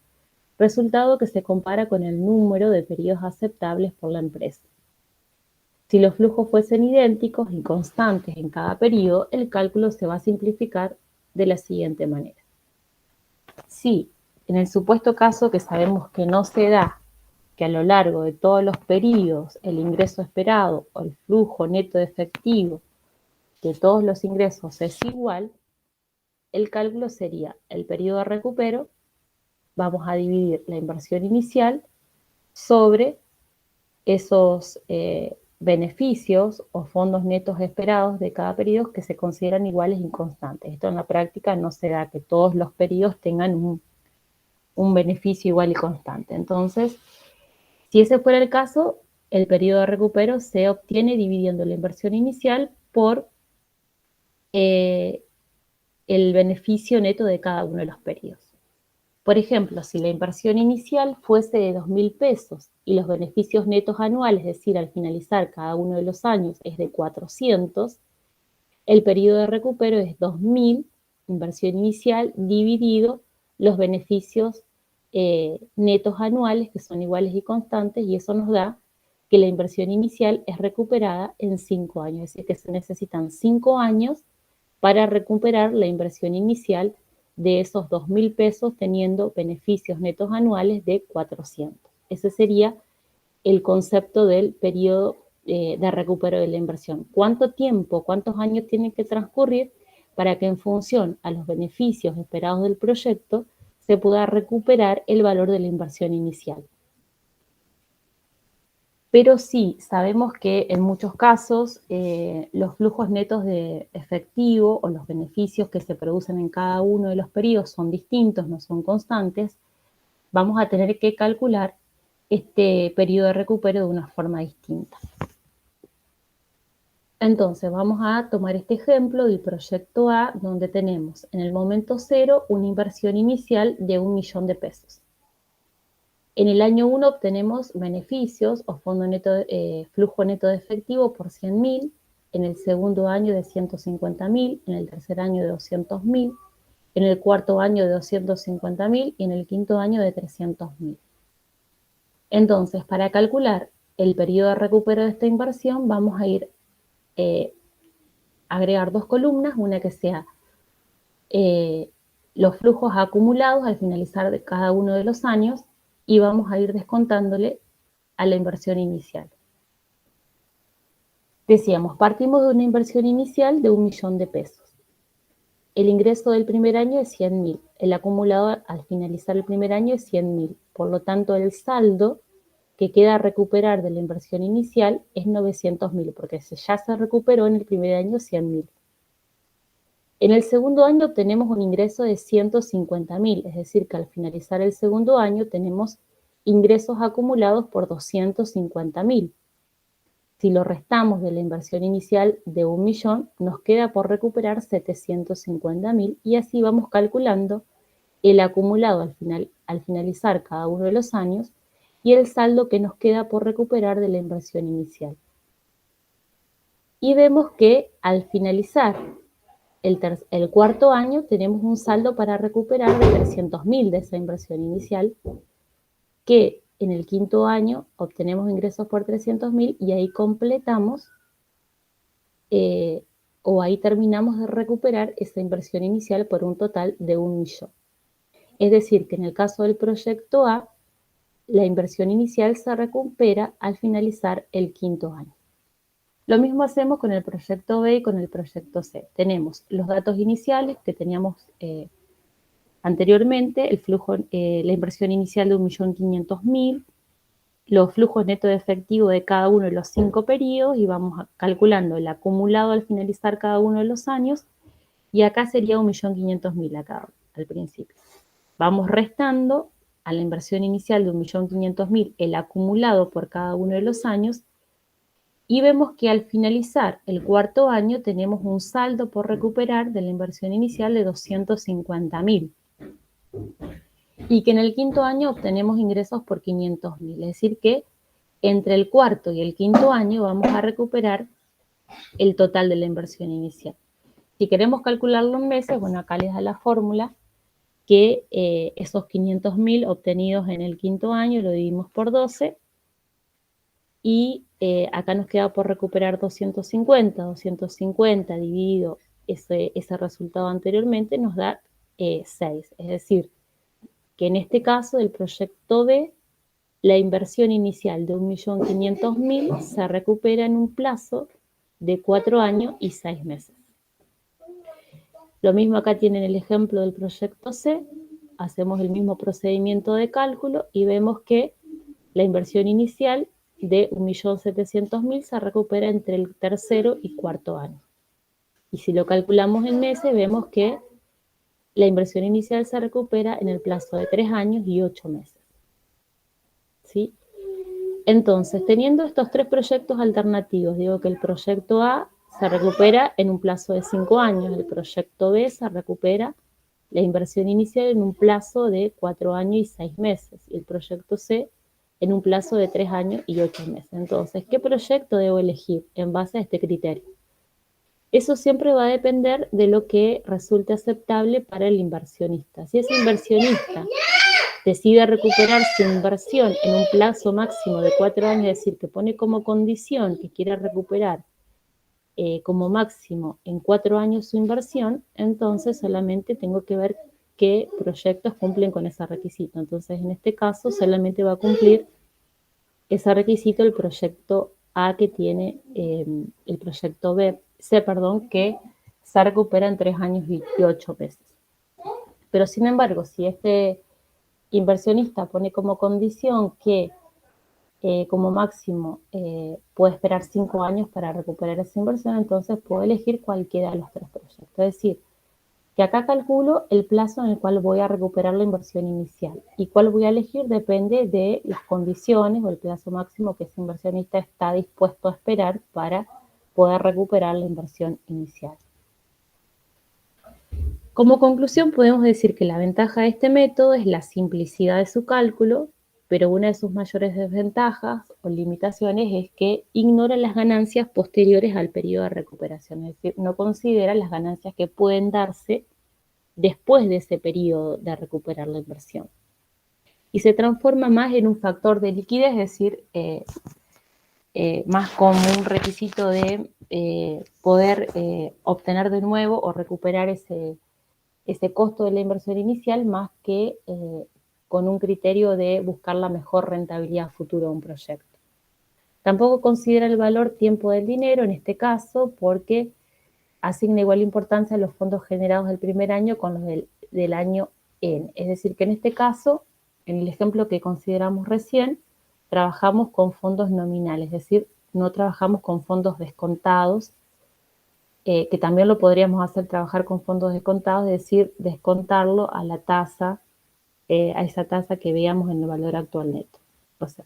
resultado que se compara con el número de periodos aceptables por la empresa. Si los flujos fuesen idénticos y constantes en cada periodo, el cálculo se va a simplificar de la siguiente manera. Si, en el supuesto caso que sabemos que no se da, que a lo largo de todos los periodos el ingreso esperado o el flujo neto de efectivo de todos los ingresos es igual, el cálculo sería el periodo de recupero, vamos a dividir la inversión inicial sobre esos beneficios o fondos netos esperados de cada periodo que se consideran iguales y constantes. Esto en la práctica no se da que todos los periodos tengan un beneficio igual y constante. Entonces, si ese fuera el caso, el periodo de recupero se obtiene dividiendo la inversión inicial por el beneficio neto de cada uno de los periodos. Por ejemplo, si la inversión inicial fuese de 2.000 pesos y los beneficios netos anuales, es decir, al finalizar cada uno de los años, es de 400, el periodo de recupero es 2.000, inversión inicial, dividido los beneficios netos anuales, que son iguales y constantes, y eso nos da que la inversión inicial es recuperada en 5 años, es decir, que se necesitan 5 años para recuperar la inversión inicial de esos 2.000 pesos teniendo beneficios netos anuales de 400. Ese sería el concepto del periodo de recupero de la inversión. ¿Cuánto tiempo, cuántos años tienen que transcurrir para que en función a los beneficios esperados del proyecto se pueda recuperar el valor de la inversión inicial? Pero sí, sabemos que en muchos casos los flujos netos de efectivo o los beneficios que se producen en cada uno de los periodos son distintos, no son constantes. Vamos a tener que calcular este periodo de recupero de una forma distinta. Entonces, vamos a tomar este ejemplo del proyecto A, donde tenemos en el momento cero una inversión inicial de 1 millón de pesos. En el año 1 obtenemos beneficios o flujo neto de efectivo por 100.000, en el segundo año de 150.000, en el tercer año de 200.000, en el cuarto año de 250.000 y en el quinto año de 300.000. Entonces, para calcular el periodo de recupero de esta inversión, vamos a ir agregar dos columnas, una que sea los flujos acumulados al finalizar de cada uno de los años, y vamos a ir descontándole a la inversión inicial. Decíamos, partimos de una inversión inicial de 1 millón de pesos. El ingreso del primer año es 100.000. El acumulado al finalizar el primer año es 100.000. Por lo tanto, el saldo que queda a recuperar de la inversión inicial es 900.000, porque ya se recuperó en el primer año 100.000. En el segundo año obtenemos un ingreso de 150.000, es decir, que al finalizar el segundo año tenemos ingresos acumulados por 250.000. Si lo restamos de la inversión inicial de 1 millón, nos queda por recuperar 750.000 y así vamos calculando el acumulado al finalizar cada uno de los años y el saldo que nos queda por recuperar de la inversión inicial. Y vemos que al finalizar el cuarto año tenemos un saldo para recuperar de 300.000 de esa inversión inicial, que en el quinto año obtenemos ingresos por 300.000 y ahí completamos o ahí terminamos de recuperar esa inversión inicial por un total de 1 millón. Es decir, que en el caso del proyecto A, la inversión inicial se recupera al finalizar el quinto año. Lo mismo hacemos con el proyecto B y con el proyecto C. Tenemos los datos iniciales que teníamos anteriormente, el flujo, la inversión inicial de 1.500.000, los flujos netos de efectivo de cada uno de los 5 periodos y vamos calculando el acumulado al finalizar cada uno de los años y acá sería 1.500.000 acá al principio. Vamos restando a la inversión inicial de 1.500.000 el acumulado por cada uno de los años y vemos que al finalizar el cuarto año tenemos un saldo por recuperar de la inversión inicial de 250.000 y que en el quinto año obtenemos ingresos por 500.000, es decir que entre el cuarto y el quinto año vamos a recuperar el total de la inversión inicial. Si queremos calcularlo en meses, bueno, acá les da la fórmula que esos 500.000 obtenidos en el quinto año lo dividimos por 12 y acá nos queda por recuperar 250. 250 dividido ese resultado anteriormente nos da 6. Es decir, que en este caso del proyecto B, la inversión inicial de 1.500.000 se recupera en un plazo de 4 años y 6 meses. Lo mismo acá tienen el ejemplo del proyecto C, hacemos el mismo procedimiento de cálculo y vemos que la inversión inicial de 1.700.000 se recupera entre el tercero y cuarto año. Y si lo calculamos en meses, vemos que la inversión inicial se recupera en el plazo de 3 años y 8 meses. ¿Sí? Entonces, teniendo estos tres proyectos alternativos, digo que el proyecto A se recupera en un plazo de 5 años, el proyecto B se recupera la inversión inicial en un plazo de 4 años y 6 meses, y el proyecto C en un plazo de 3 años y 8 meses. Entonces, ¿qué proyecto debo elegir en base a este criterio? Eso siempre va a depender de lo que resulte aceptable para el inversionista. Si ese inversionista decide recuperar su inversión en un plazo máximo de 4 años, es decir, que pone como condición que quiera recuperar como máximo en 4 años su inversión, entonces solamente tengo que ver qué proyectos cumplen con ese requisito. Entonces, en este caso, solamente va a cumplir ese requisito el proyecto A que tiene el proyecto C, que se recupera en 3 años y 8 meses. Pero, sin embargo, si este inversionista pone como condición que como máximo puede esperar 5 años para recuperar esa inversión, entonces puedo elegir cualquiera de los tres proyectos. Es decir, que acá calculo el plazo en el cual voy a recuperar la inversión inicial. Y cuál voy a elegir depende de las condiciones o el plazo máximo que ese inversionista está dispuesto a esperar para poder recuperar la inversión inicial. Como conclusión, podemos decir que la ventaja de este método es la simplicidad de su cálculo, pero una de sus mayores desventajas o limitaciones es que ignora las ganancias posteriores al periodo de recuperación, es decir, no considera las ganancias que pueden darse después de ese periodo de recuperar la inversión. Y se transforma más en un factor de liquidez, es decir, más como un requisito de poder obtener de nuevo o recuperar ese costo de la inversión inicial, más que con un criterio de buscar la mejor rentabilidad futura de un proyecto. Tampoco considera el valor tiempo del dinero en este caso, porque asigna igual importancia a los fondos generados del primer año con los del año N. Es decir, que en este caso, en el ejemplo que consideramos recién, trabajamos con fondos nominales, es decir, no trabajamos con fondos descontados, que también lo podríamos hacer trabajar con fondos descontados, es decir, descontarlo a la tasa, a esa tasa que veamos en el valor actual neto. O sea,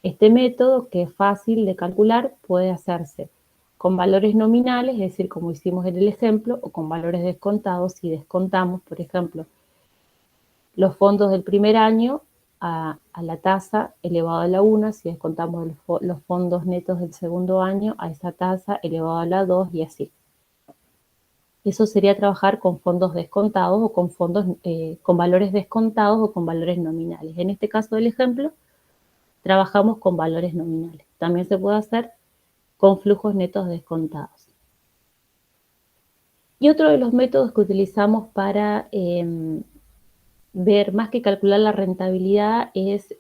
este método, que es fácil de calcular, puede hacerse con valores nominales, es decir, como hicimos en el ejemplo, o con valores descontados, si descontamos, por ejemplo, los fondos del primer año a la tasa elevado a la 1, si descontamos los fondos netos del segundo año a esa tasa elevado a la 2 y así. Eso sería trabajar con fondos descontados o con fondos con valores descontados o con valores nominales. En este caso del ejemplo, trabajamos con valores nominales. También se puede hacer con flujos netos descontados. Y otro de los métodos que utilizamos para ver, más que calcular la rentabilidad, es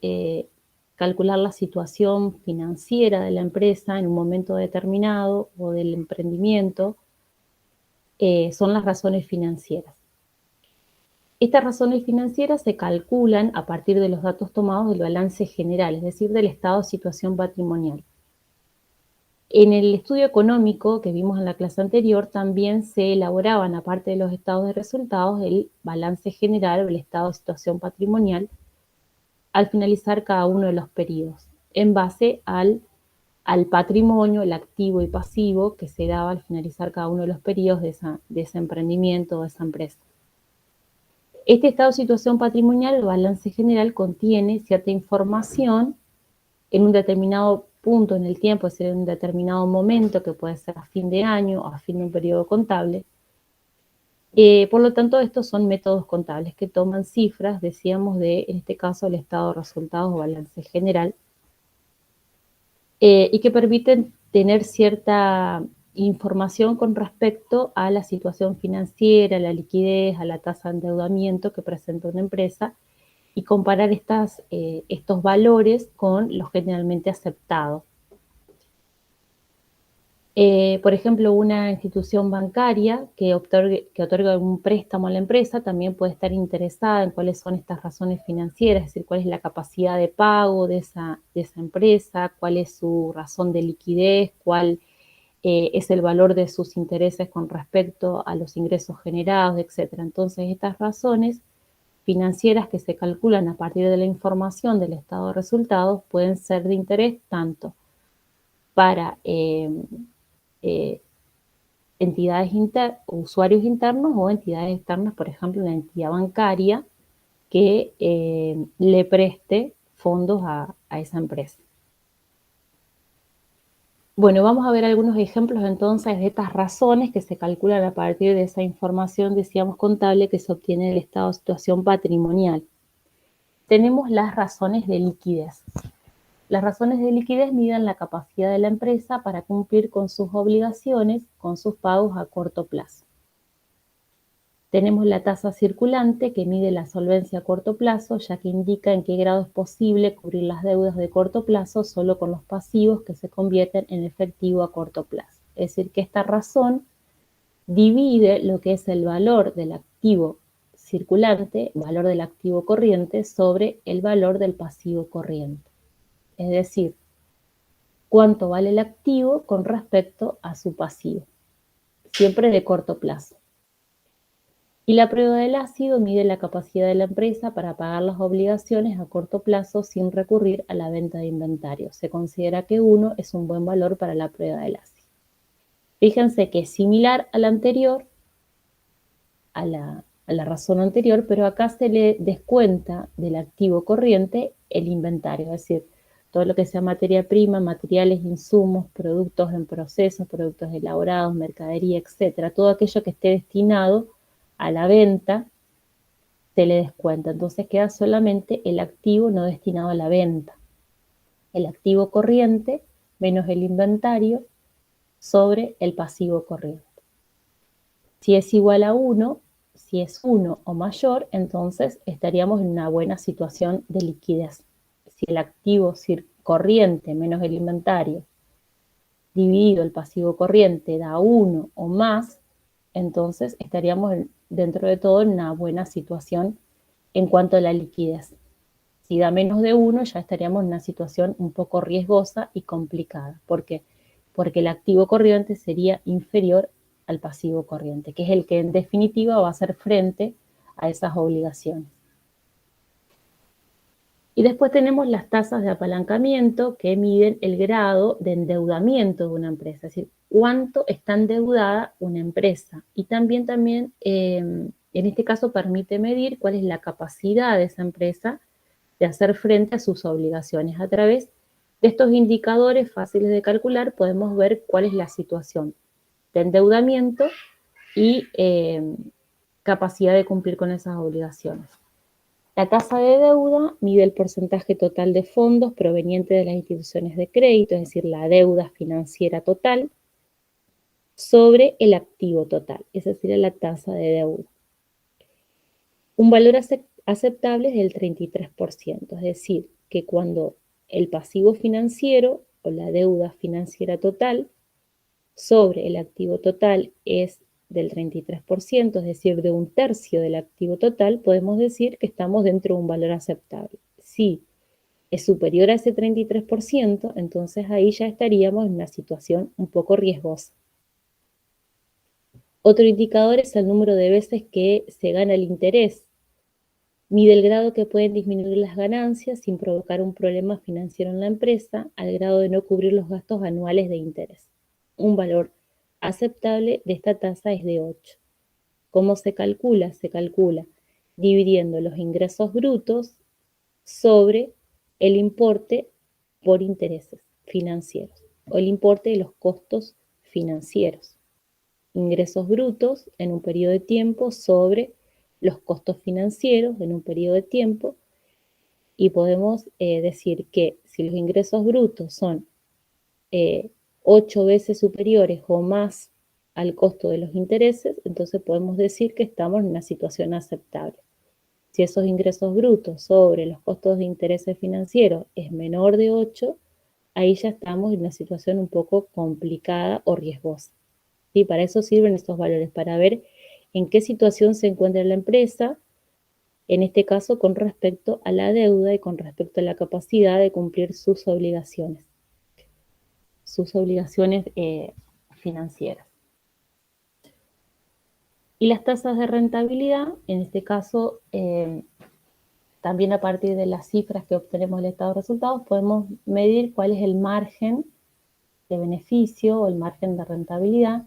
calcular la situación financiera de la empresa en un momento determinado o del emprendimiento, son las razones financieras. Estas razones financieras se calculan a partir de los datos tomados del balance general, es decir, del estado de situación patrimonial. En el estudio económico que vimos en la clase anterior, también se elaboraban, aparte de los estados de resultados, el balance general o el estado de situación patrimonial al finalizar cada uno de los periodos, en base al patrimonio, el activo y pasivo que se daba al finalizar cada uno de los periodos de ese emprendimiento o de esa empresa. Este estado de situación patrimonial, el balance general, contiene cierta información en un determinado punto en el tiempo, es decir, en un determinado momento, que puede ser a fin de año o a fin de un periodo contable. Por lo tanto, estos son métodos contables que toman cifras, decíamos, en este caso, el estado de resultados o balance general, y que permiten tener cierta información con respecto a la situación financiera, a la liquidez, a la tasa de endeudamiento que presenta una empresa, y comparar estos valores con los generalmente aceptados. Por ejemplo, una institución bancaria que otorga un préstamo a la empresa también puede estar interesada en cuáles son estas razones financieras, es decir, cuál es la capacidad de pago de esa empresa, cuál es su razón de liquidez, cuál es el valor de sus intereses con respecto a los ingresos generados, etc. Entonces, estas razones financieras que se calculan a partir de la información del estado de resultados pueden ser de interés tanto para entidades usuarios internos o entidades externas, por ejemplo, una entidad bancaria que le preste fondos a esa empresa. Bueno, vamos a ver algunos ejemplos entonces de estas razones que se calculan a partir de esa información, decíamos, contable que se obtiene del estado de situación patrimonial. Tenemos las razones de liquidez. Las razones de liquidez miden la capacidad de la empresa para cumplir con sus obligaciones, con sus pagos a corto plazo. Tenemos la tasa circulante, que mide la solvencia a corto plazo, ya que indica en qué grado es posible cubrir las deudas de corto plazo solo con los pasivos que se convierten en efectivo a corto plazo. Es decir, que esta razón divide lo que es el valor del activo circulante, valor del activo corriente, sobre el valor del pasivo corriente. Es decir, cuánto vale el activo con respecto a su pasivo, siempre de corto plazo. Y la prueba del ácido mide la capacidad de la empresa para pagar las obligaciones a corto plazo sin recurrir a la venta de inventario. Se considera que 1 es un buen valor para la prueba del ácido. Fíjense que es similar a la anterior, a la razón anterior, pero acá se le descuenta del activo corriente el inventario, es decir, todo lo que sea materia prima, materiales, insumos, productos en proceso, productos elaborados, mercadería, etcétera, todo aquello que esté destinado a la venta se le descuenta. Entonces queda solamente el activo no destinado a la venta. El activo corriente menos el inventario sobre el pasivo corriente. Si es igual a 1, si es 1 o mayor, entonces estaríamos en una buena situación de liquidez. Si el activo corriente menos el inventario dividido el pasivo corriente da 1 o más, entonces estaríamos dentro de todo en una buena situación en cuanto a la liquidez. Si da menos de 1, ya estaríamos en una situación un poco riesgosa y complicada. ¿Por qué? Porque el activo corriente sería inferior al pasivo corriente, que es el que en definitiva va a hacer frente a esas obligaciones. Y después tenemos las tasas de apalancamiento que miden el grado de endeudamiento de una empresa, es decir, cuánto está endeudada una empresa. Y también en este caso permite medir cuál es la capacidad de esa empresa de hacer frente a sus obligaciones. A través de estos indicadores fáciles de calcular podemos ver cuál es la situación de endeudamiento y capacidad de cumplir con esas obligaciones. La tasa de deuda mide el porcentaje total de fondos provenientes de las instituciones de crédito, es decir, la deuda financiera total, sobre el activo total. Esa sería la tasa de deuda. Un valor aceptable es del 33%, es decir, que cuando el pasivo financiero o la deuda financiera total sobre el activo total es del 33%, es decir, de 1/3 del activo total, podemos decir que estamos dentro de un valor aceptable. Si es superior a ese 33%, entonces ahí ya estaríamos en una situación un poco riesgosa. Otro indicador es el número de veces que se gana el interés. Mide el grado que pueden disminuir las ganancias sin provocar un problema financiero en la empresa, al grado de no cubrir los gastos anuales de interés. Un valor aceptable de esta tasa es de 8. ¿Cómo se calcula? Se calcula dividiendo los ingresos brutos sobre el importe por intereses financieros o el importe de los costos financieros. Ingresos brutos en un periodo de tiempo sobre los costos financieros en un periodo de tiempo, y podemos decir que si los ingresos brutos son 8 veces superiores o más al costo de los intereses, entonces podemos decir que estamos en una situación aceptable. Si esos ingresos brutos sobre los costos de intereses financieros es menor de 8, ahí ya estamos en una situación un poco complicada o riesgosa. ¿Sí? Para eso sirven estos valores, para ver en qué situación se encuentra la empresa, en este caso con respecto a la deuda y con respecto a la capacidad de cumplir sus obligaciones financieras. Y las tasas de rentabilidad, en este caso, también a partir de las cifras que obtenemos del estado de resultados, podemos medir cuál es el margen de beneficio o el margen de rentabilidad,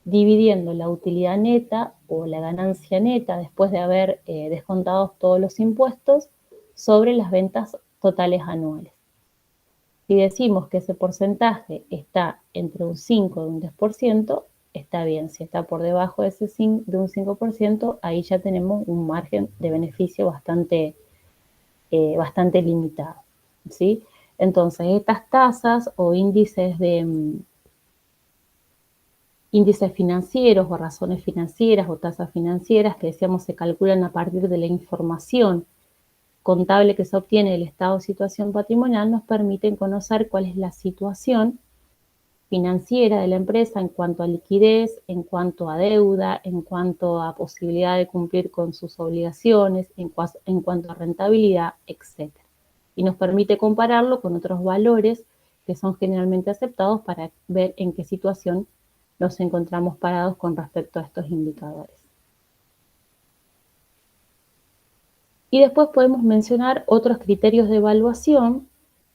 dividiendo la utilidad neta o la ganancia neta después de haber descontado todos los impuestos sobre las ventas totales anuales. Si decimos que ese porcentaje está entre un 5 y un 10%, está bien. Si está por debajo de un 5%, ahí ya tenemos un margen de beneficio bastante limitado, ¿sí? Entonces, estas tasas o índices financieros o razones financieras o tasas financieras que decíamos se calculan a partir de la información contable que se obtiene del estado de situación patrimonial, nos permiten conocer cuál es la situación financiera de la empresa en cuanto a liquidez, en cuanto a deuda, en cuanto a posibilidad de cumplir con sus obligaciones, en cuanto a rentabilidad, etc. Y nos permite compararlo con otros valores que son generalmente aceptados para ver en qué situación nos encontramos parados con respecto a estos indicadores. Y después podemos mencionar otros criterios de evaluación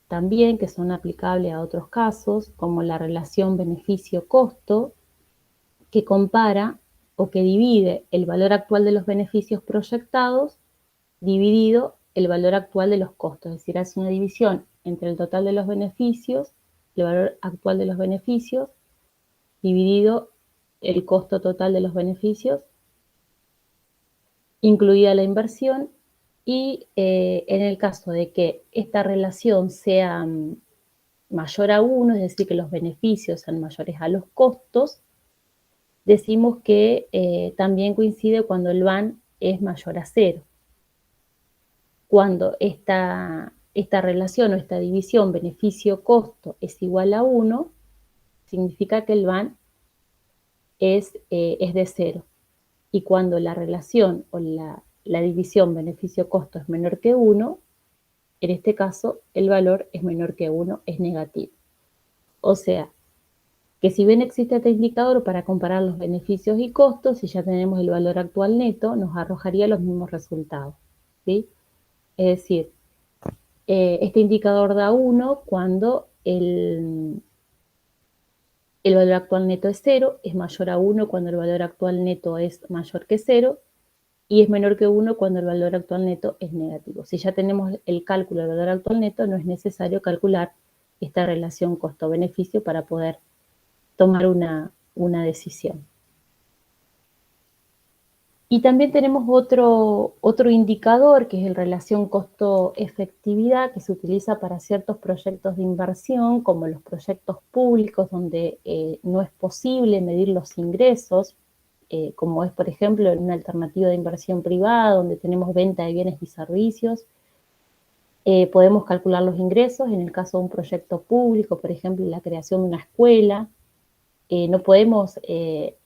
también que son aplicables a otros casos, como la relación beneficio-costo, que compara o que divide el valor actual de los beneficios proyectados dividido el valor actual de los costos. Es decir, hace una división entre el total de los beneficios, el valor actual de los beneficios, dividido el costo total de los beneficios, incluida la inversión, y en el caso de que esta relación sea mayor a 1, es decir, que los beneficios sean mayores a los costos, decimos que también coincide cuando el VAN es mayor a 0. Cuando esta relación o esta división beneficio-costo es igual a 1, significa que el VAN es de 0. Y cuando la relación o la división beneficio-costo es menor que 1, en este caso el valor es menor que 1, es negativo. O sea, que si bien existe este indicador para comparar los beneficios y costos, si ya tenemos el valor actual neto, nos arrojaría los mismos resultados, ¿sí? Es decir, este indicador da 1 cuando el valor actual neto es 0, es mayor a 1 cuando el valor actual neto es mayor que 0, y es menor que 1 cuando el valor actual neto es negativo. Si ya tenemos el cálculo del valor actual neto, no es necesario calcular esta relación costo-beneficio para poder tomar una decisión. Y también tenemos otro indicador, que es el relación costo-efectividad, que se utiliza para ciertos proyectos de inversión, como los proyectos públicos, donde no es posible medir los ingresos, como es, por ejemplo, en una alternativa de inversión privada, donde tenemos venta de bienes y servicios. Podemos calcular los ingresos en el caso de un proyecto público, por ejemplo, la creación de una escuela. No podemos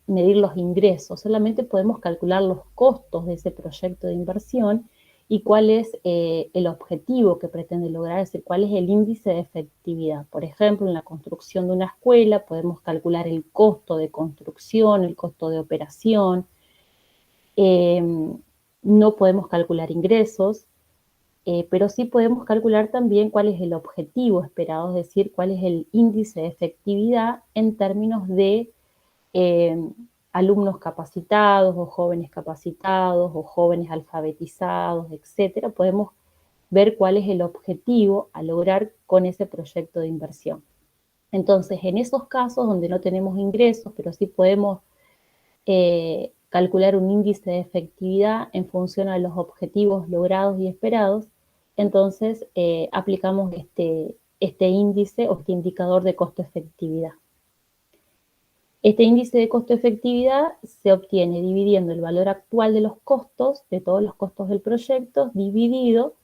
medir los ingresos, solamente podemos calcular los costos de ese proyecto de inversión y cuál es el objetivo que pretende lograr, es decir, cuál es el índice de efectividad. Por ejemplo, en la construcción de una escuela podemos calcular el costo de construcción, el costo de operación. No podemos calcular ingresos, pero sí podemos calcular también cuál es el objetivo esperado, es decir, cuál es el índice de efectividad en términos de alumnos capacitados o jóvenes alfabetizados, etcétera. Podemos ver cuál es el objetivo a lograr con ese proyecto de inversión. Entonces, en esos casos donde no tenemos ingresos, pero sí podemos calcular un índice de efectividad en función a los objetivos logrados y esperados, entonces aplicamos este índice o este indicador de costo-efectividad. Este índice de costo-efectividad se obtiene dividiendo el valor actual de los costos, de todos los costos del proyecto, dividido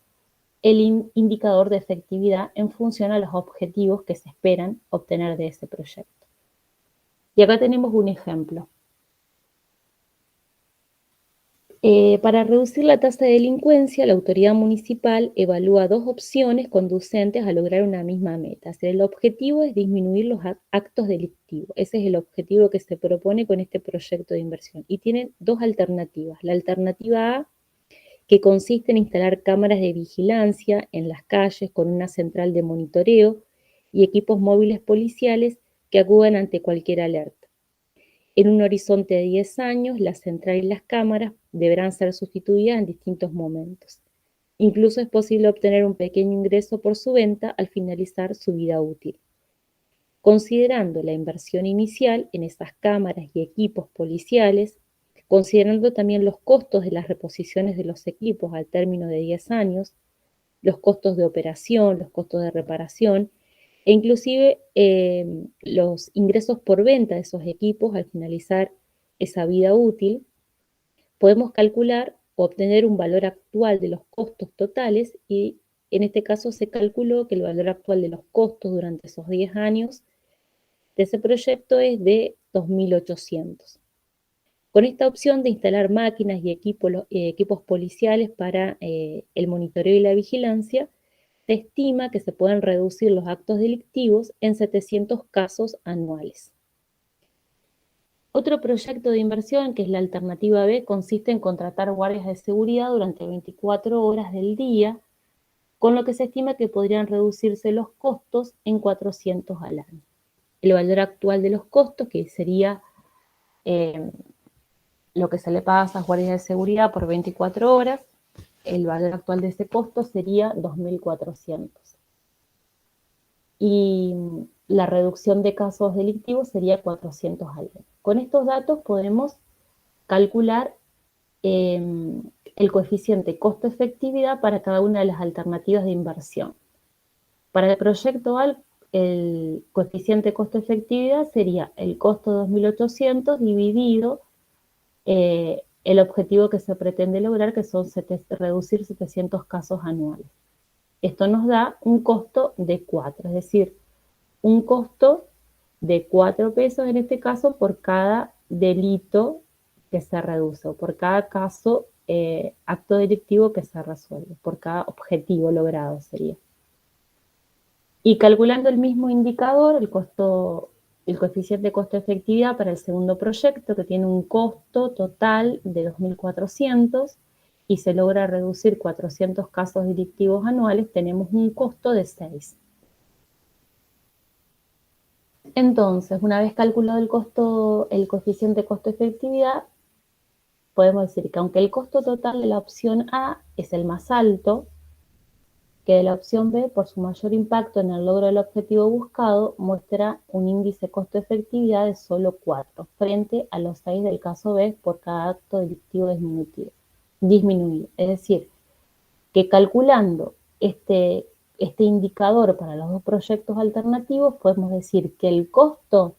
el indicador de efectividad en función a los objetivos que se esperan obtener de ese proyecto. Y acá tenemos un ejemplo. Para reducir la tasa de delincuencia, la autoridad municipal evalúa dos opciones conducentes a lograr una misma meta. El objetivo es disminuir los actos delictivos. Ese es el objetivo que se propone con este proyecto de inversión. Y tienen dos alternativas. La alternativa A, que consiste en instalar cámaras de vigilancia en las calles con una central de monitoreo y equipos móviles policiales que acudan ante cualquier alerta. En un horizonte de 10 años, la central y las cámaras deberán ser sustituidas en distintos momentos. Incluso es posible obtener un pequeño ingreso por su venta al finalizar su vida útil. Considerando la inversión inicial en esas cámaras y equipos policiales, considerando también los costos de las reposiciones de los equipos al término de 10 años, los costos de operación, los costos de reparación, e inclusive los ingresos por venta de esos equipos al finalizar esa vida útil, podemos calcular o obtener un valor actual de los costos totales y en este caso se calculó que el valor actual de los costos durante esos 10 años de ese proyecto es de 2.800. Con esta opción de instalar máquinas y equipos policiales para el monitoreo y la vigilancia, se estima que se pueden reducir los actos delictivos en 700 casos anuales. Otro proyecto de inversión, que es la alternativa B, consiste en contratar guardias de seguridad durante 24 horas del día, con lo que se estima que podrían reducirse los costos en 400 al año. El valor actual de los costos, que sería lo que se le paga a esas guardias de seguridad por 24 horas, el valor actual de ese costo sería 2.400. Y la reducción de casos delictivos sería 400 al año. Con estos datos podemos calcular el coeficiente costo-efectividad para cada una de las alternativas de inversión. Para el proyecto A, el coeficiente costo-efectividad sería el costo de 2.800 dividido el objetivo que se pretende lograr, que son reducir 700 casos anuales. Esto nos da un costo de 4, es decir, un costo de 4 pesos en este caso por cada delito que se reduce, o por cada caso, acto delictivo que se resuelve, por cada objetivo logrado sería. Y calculando el mismo indicador, el coeficiente costo-efectividad para el segundo proyecto, que tiene un costo total de 2.400 y se logra reducir 400 casos delictivos anuales, tenemos un costo de 6. Entonces, una vez calculado el coeficiente costo-efectividad, podemos decir que aunque el costo total de la opción A es el más alto, que de la opción B, por su mayor impacto en el logro del objetivo buscado, muestra un índice costo-efectividad de solo 4, frente a los 6 del caso B por cada acto delictivo disminuido. Es decir, que calculando este indicador para los dos proyectos alternativos, podemos decir que el costo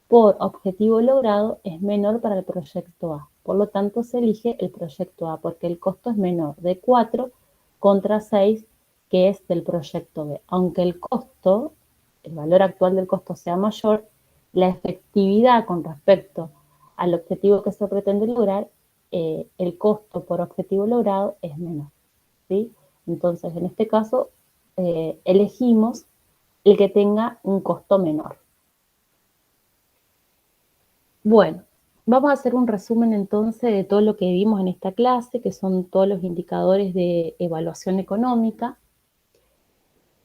por objetivo logrado es menor para el proyecto A. Por lo tanto, se elige el proyecto A, porque el costo es menor de 4 contra 6, que es del proyecto B. Aunque el valor actual del costo sea mayor, la efectividad con respecto al objetivo que se pretende lograr, el costo por objetivo logrado es menor, ¿sí? Entonces, en este caso, elegimos el que tenga un costo menor. Bueno, vamos a hacer un resumen entonces de todo lo que vimos en esta clase, que son todos los indicadores de evaluación económica.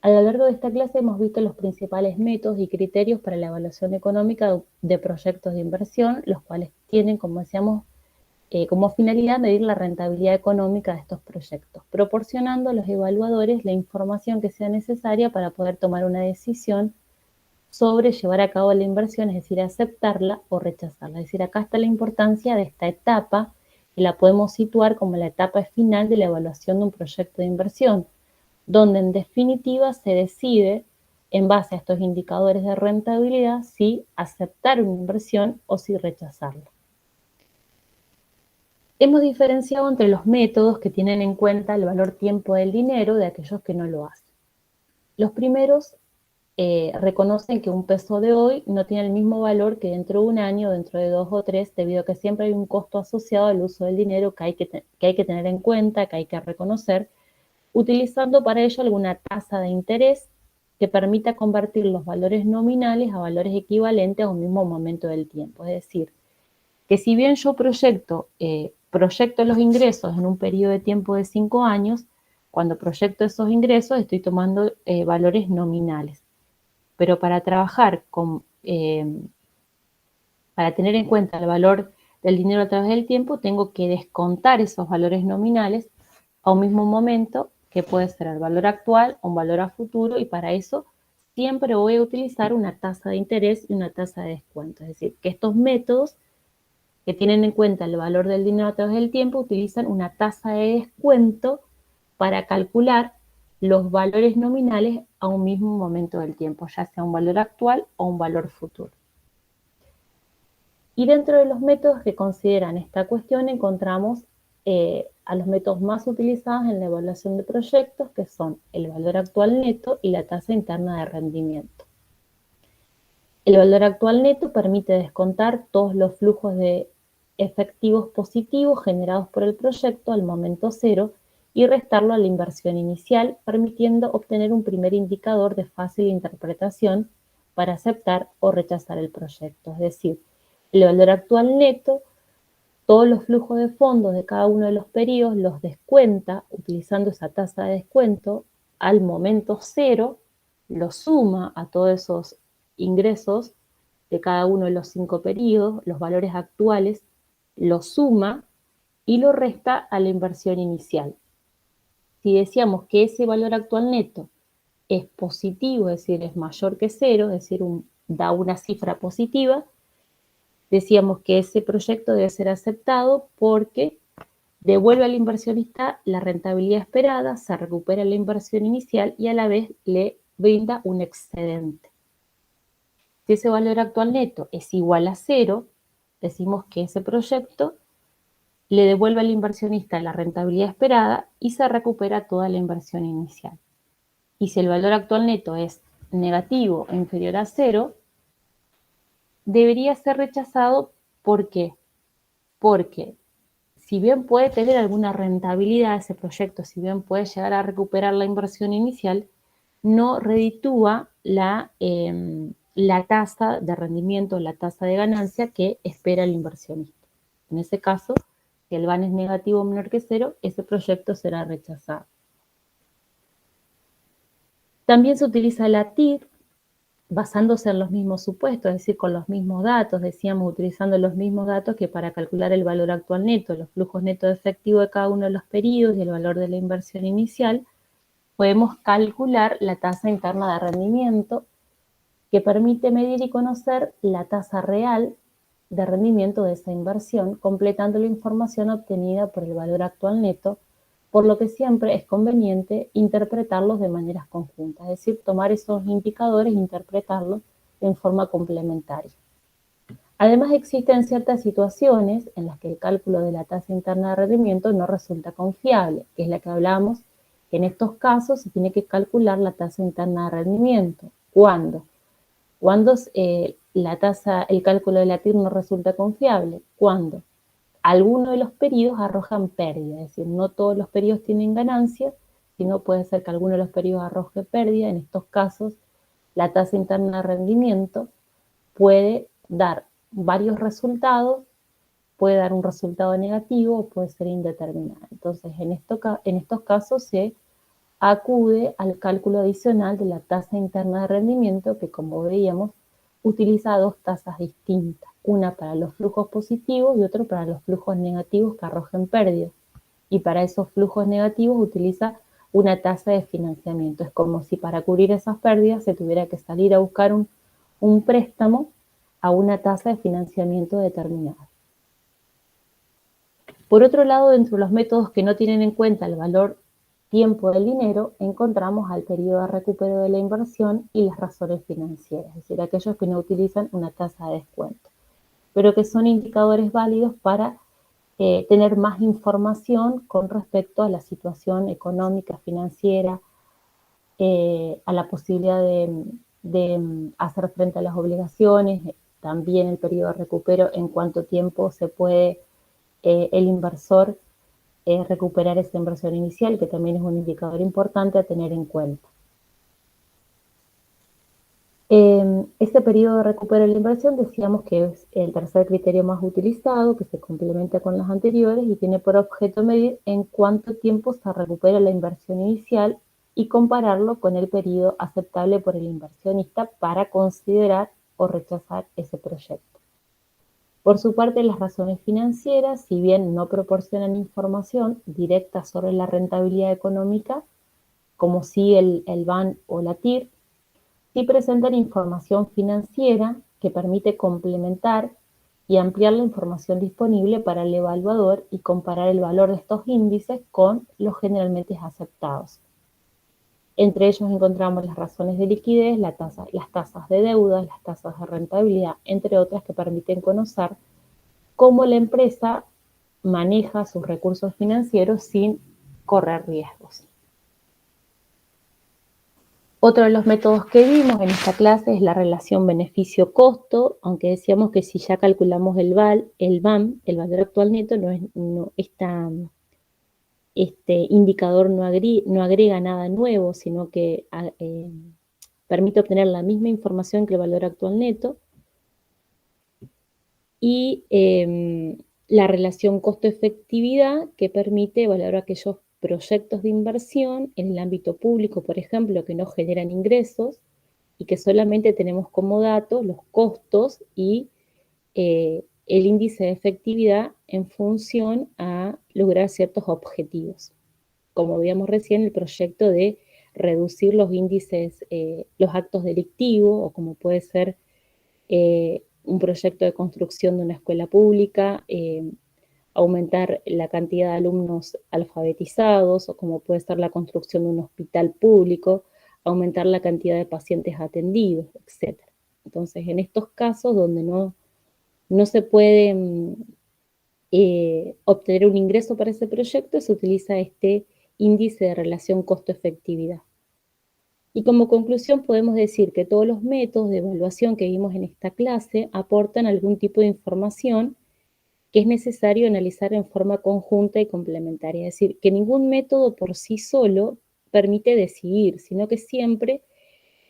A lo largo de esta clase hemos visto los principales métodos y criterios para la evaluación económica de proyectos de inversión, los cuales tienen, como decíamos, como finalidad medir la rentabilidad económica de estos proyectos, proporcionando a los evaluadores la información que sea necesaria para poder tomar una decisión sobre llevar a cabo la inversión, es decir, aceptarla o rechazarla. Es decir, acá está la importancia de esta etapa, que la podemos situar como la etapa final de la evaluación de un proyecto de inversión, donde en definitiva se decide, en base a estos indicadores de rentabilidad, si aceptar una inversión o si rechazarla. Hemos diferenciado entre los métodos que tienen en cuenta el valor tiempo del dinero de aquellos que no lo hacen. Los primeros reconocen que un peso de hoy no tiene el mismo valor que dentro de un año, dentro de 2 o 3, debido a que siempre hay un costo asociado al uso del dinero que hay que tener en cuenta, que hay que reconocer, utilizando para ello alguna tasa de interés que permita convertir los valores nominales a valores equivalentes a un mismo momento del tiempo. Es decir, que si bien yo proyecto los ingresos en un periodo de tiempo de 5 años, cuando proyecto esos ingresos estoy tomando valores nominales. Pero para trabajar para tener en cuenta el valor del dinero a través del tiempo, tengo que descontar esos valores nominales a un mismo momento, que puede ser el valor actual o un valor a futuro, y para eso siempre voy a utilizar una tasa de interés y una tasa de descuento. Es decir, que estos métodos que tienen en cuenta el valor del dinero a través del tiempo utilizan una tasa de descuento para calcular los valores nominales a un mismo momento del tiempo, ya sea un valor actual o un valor futuro. Y dentro de los métodos que consideran esta cuestión encontramos a los métodos más utilizados en la evaluación de proyectos, que son el valor actual neto y la tasa interna de rendimiento. El valor actual neto permite descontar todos los flujos de efectivos positivos generados por el proyecto al momento cero y restarlo a la inversión inicial, permitiendo obtener un primer indicador de fácil interpretación para aceptar o rechazar el proyecto. Es decir, el valor actual neto, todos los flujos de fondos de cada uno de los periodos los descuenta utilizando esa tasa de descuento al momento cero, lo suma a todos esos ingresos de cada uno de los 5 periodos, los valores actuales, lo suma y lo resta a la inversión inicial. Si decíamos que ese valor actual neto es positivo, es decir, es mayor que cero, es decir, da una cifra positiva, decíamos que ese proyecto debe ser aceptado porque devuelve al inversionista la rentabilidad esperada, se recupera la inversión inicial y a la vez le brinda un excedente. Si ese valor actual neto es igual a cero, decimos que ese proyecto le devuelve al inversionista la rentabilidad esperada y se recupera toda la inversión inicial. Y si el valor actual neto es negativo o inferior a cero, debería ser rechazado. ¿Por qué? Porque si bien puede tener alguna rentabilidad ese proyecto, si bien puede llegar a recuperar la inversión inicial, no reditúa la tasa de rendimiento, la tasa de ganancia que espera el inversionista. En ese caso, si el VAN es negativo o menor que cero, ese proyecto será rechazado. También se utiliza la TIR basándose en los mismos supuestos, es decir, con los mismos datos, decíamos, utilizando los mismos datos que para calcular el valor actual neto, los flujos netos de efectivo de cada uno de los periodos y el valor de la inversión inicial, podemos calcular la tasa interna de rendimiento, que permite medir y conocer la tasa real de rendimiento de esa inversión, completando la información obtenida por el valor actual neto, por lo que siempre es conveniente interpretarlos de maneras conjuntas, es decir, tomar esos indicadores e interpretarlos en forma complementaria. Además, existen ciertas situaciones en las que el cálculo de la tasa interna de rendimiento no resulta confiable, que es la que hablamos, que en estos casos se tiene que calcular la tasa interna de rendimiento. ¿Cuándo? Cuando el cálculo de la TIR no resulta confiable. Cuando algunos de los periodos arrojan pérdida, es decir, no todos los periodos tienen ganancia, sino puede ser que alguno de los periodos arroje pérdida. En estos casos, la tasa interna de rendimiento puede dar varios resultados, puede dar un resultado negativo o puede ser indeterminada. Entonces, en estos casos se acude al cálculo adicional de la tasa interna de rendimiento, que como veíamos, utiliza dos tasas distintas, una para los flujos positivos y otra para los flujos negativos que arrojen pérdidas. Y para esos flujos negativos utiliza una tasa de financiamiento. Es como si para cubrir esas pérdidas se tuviera que salir a buscar un préstamo a una tasa de financiamiento determinada. Por otro lado, dentro de los métodos que no tienen en cuenta el valor tiempo del dinero, encontramos al periodo de recupero de la inversión y las razones financieras, es decir, aquellos que no utilizan una tasa de descuento, pero que son indicadores válidos para tener más información con respecto a la situación económica, financiera, a la posibilidad de hacer frente a las obligaciones, también el periodo de recupero, en cuánto tiempo se puede el inversor recuperar esa inversión inicial, que también es un indicador importante a tener en cuenta. Este periodo de recupero de la inversión decíamos que es el tercer criterio más utilizado, que se complementa con los anteriores y tiene por objeto medir en cuánto tiempo se recupera la inversión inicial y compararlo con el periodo aceptable por el inversionista para considerar o rechazar ese proyecto. Por su parte, las razones financieras, si bien no proporcionan información directa sobre la rentabilidad económica, como sí el BAN o la TIR, sí presentan información financiera que permite complementar y ampliar la información disponible para el evaluador y comparar el valor de estos índices con los generalmente aceptados. Entre ellos encontramos las razones de liquidez, las tasas de deuda, las tasas de rentabilidad, entre otras que permiten conocer cómo la empresa maneja sus recursos financieros sin correr riesgos. Otro de los métodos que vimos en esta clase es la relación beneficio-costo, aunque decíamos que si ya calculamos el BAM, el valor actual neto, este indicador no agrega nada nuevo, sino que permite obtener la misma información que el valor actual neto. Y la relación costo-efectividad, que permite evaluar aquellos proyectos de inversión en el ámbito público, por ejemplo, que no generan ingresos y que solamente tenemos como datos los costos y el índice de efectividad en función a lograr ciertos objetivos. Como veíamos recién, el proyecto de reducir los índices, los actos delictivos, o como puede ser un proyecto de construcción de una escuela pública, aumentar la cantidad de alumnos alfabetizados, o como puede ser la construcción de un hospital público, aumentar la cantidad de pacientes atendidos, etc. Entonces, en estos casos donde no se puede obtener un ingreso para ese proyecto, se utiliza este índice de relación costo-efectividad. Y como conclusión podemos decir que todos los métodos de evaluación que vimos en esta clase aportan algún tipo de información que es necesario analizar en forma conjunta y complementaria. Es decir, que ningún método por sí solo permite decidir, sino que siempre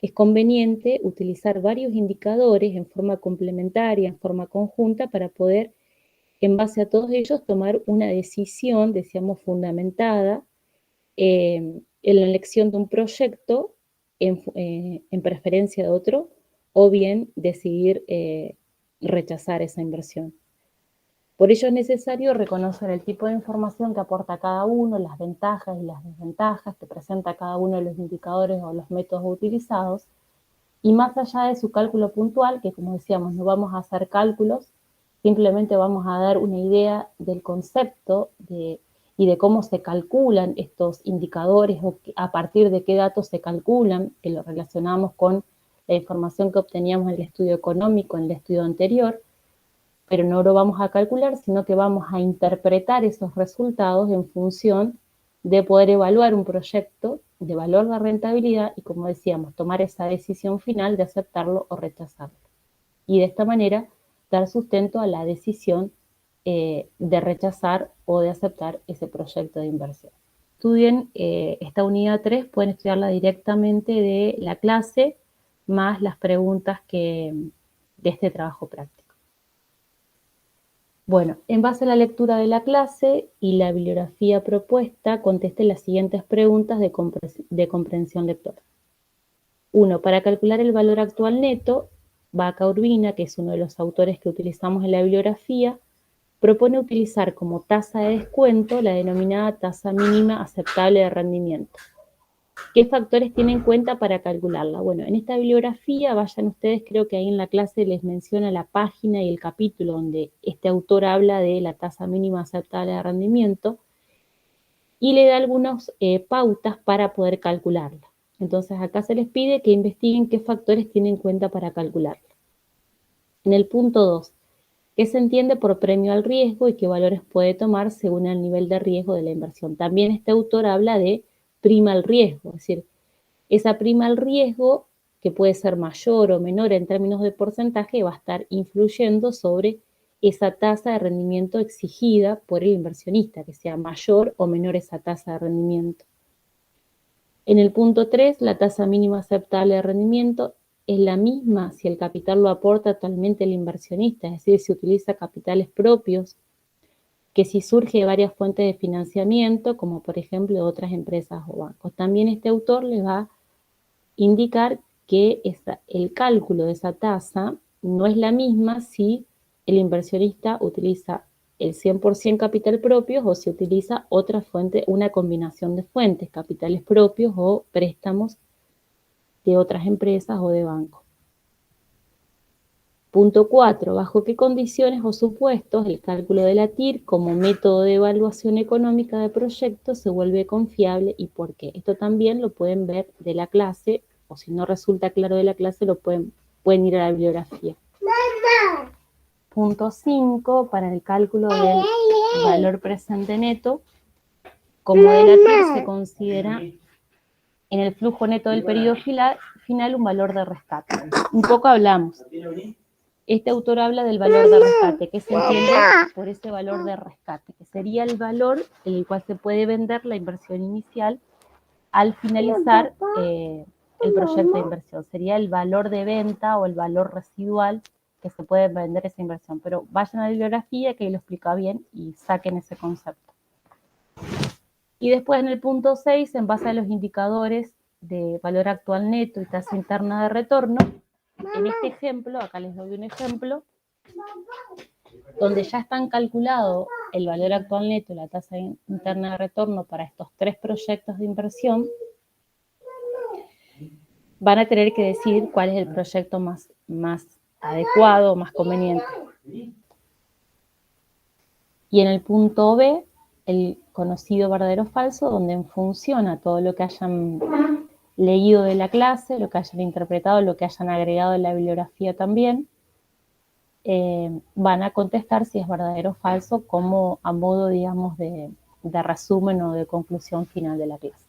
es conveniente utilizar varios indicadores en forma complementaria, en forma conjunta, para poder, en base a todos ellos, tomar una decisión, decíamos, fundamentada en la elección de un proyecto en preferencia de otro, o bien decidir rechazar esa inversión. Por ello es necesario reconocer el tipo de información que aporta cada uno, las ventajas y las desventajas que presenta cada uno de los indicadores o los métodos utilizados, y más allá de su cálculo puntual, que como decíamos, no vamos a hacer cálculos, simplemente vamos a dar una idea del concepto y de cómo se calculan estos indicadores o a partir de qué datos se calculan, que lo relacionamos con la información que obteníamos en el estudio económico, en el estudio anterior, pero no lo vamos a calcular, sino que vamos a interpretar esos resultados en función de poder evaluar un proyecto, de valor de rentabilidad y, como decíamos, tomar esa decisión final de aceptarlo o rechazarlo. Y de esta manera dar sustento a la decisión de rechazar o de aceptar ese proyecto de inversión. Estudien esta unidad 3, pueden estudiarla directamente de la clase, más las preguntas de este trabajo práctico. Bueno, en base a la lectura de la clase y la bibliografía propuesta, conteste las siguientes preguntas de comprensión lectora. 1. Para calcular el valor actual neto, Vaca Urbina, que es uno de los autores que utilizamos en la bibliografía, propone utilizar como tasa de descuento la denominada tasa mínima aceptable de rendimiento. ¿Qué factores tiene en cuenta para calcularla? Bueno, en esta bibliografía, vayan ustedes, creo que ahí en la clase les menciona la página y el capítulo donde este autor habla de la tasa mínima aceptable de rendimiento y le da algunas pautas para poder calcularla. Entonces acá se les pide que investiguen qué factores tienen en cuenta para calcularla. En el punto 2, ¿qué se entiende por premio al riesgo y qué valores puede tomar según el nivel de riesgo de la inversión? También este autor habla de prima al riesgo, es decir, esa prima al riesgo, que puede ser mayor o menor en términos de porcentaje, va a estar influyendo sobre esa tasa de rendimiento exigida por el inversionista, que sea mayor o menor esa tasa de rendimiento. En el punto 3, la tasa mínima aceptable de rendimiento es la misma si el capital lo aporta actualmente el inversionista, es decir, si utiliza capitales propios, que si surge de varias fuentes de financiamiento, como por ejemplo otras empresas o bancos. También este autor le va a indicar que el cálculo de esa tasa no es la misma si el inversionista utiliza el 100% capital propio o si utiliza otra fuente, una combinación de fuentes, capitales propios o préstamos de otras empresas o de bancos. Punto 4. ¿Bajo qué condiciones o supuestos el cálculo de la TIR como método de evaluación económica de proyectos se vuelve confiable y por qué? Esto también lo pueden ver de la clase, o si no resulta claro de la clase, lo pueden ir a la bibliografía. Punto 5. Para el cálculo del valor presente neto, como de la TIR se considera en el flujo neto del periodo final un valor de rescate. Un poco hablamos. Este autor habla del valor de rescate, que se entiende por ese valor de rescate, que sería el valor en el cual se puede vender la inversión inicial al finalizar el proyecto de inversión. Sería el valor de venta o el valor residual que se puede vender esa inversión. Pero vayan a la bibliografía que ahí lo explica bien y saquen ese concepto. Y después en el punto 6, en base a los indicadores de valor actual neto y tasa interna de retorno, en este ejemplo, acá les doy un ejemplo, donde ya están calculado el valor actual neto y la tasa interna de retorno para estos 3 proyectos de inversión, van a tener que decidir cuál es el proyecto más adecuado, más conveniente. Y en el punto B, el conocido verdadero o falso, donde en función a todo lo que hayan leído de la clase, lo que hayan interpretado, lo que hayan agregado en la bibliografía también, van a contestar si es verdadero o falso como a modo, digamos, de resumen o de conclusión final de la clase.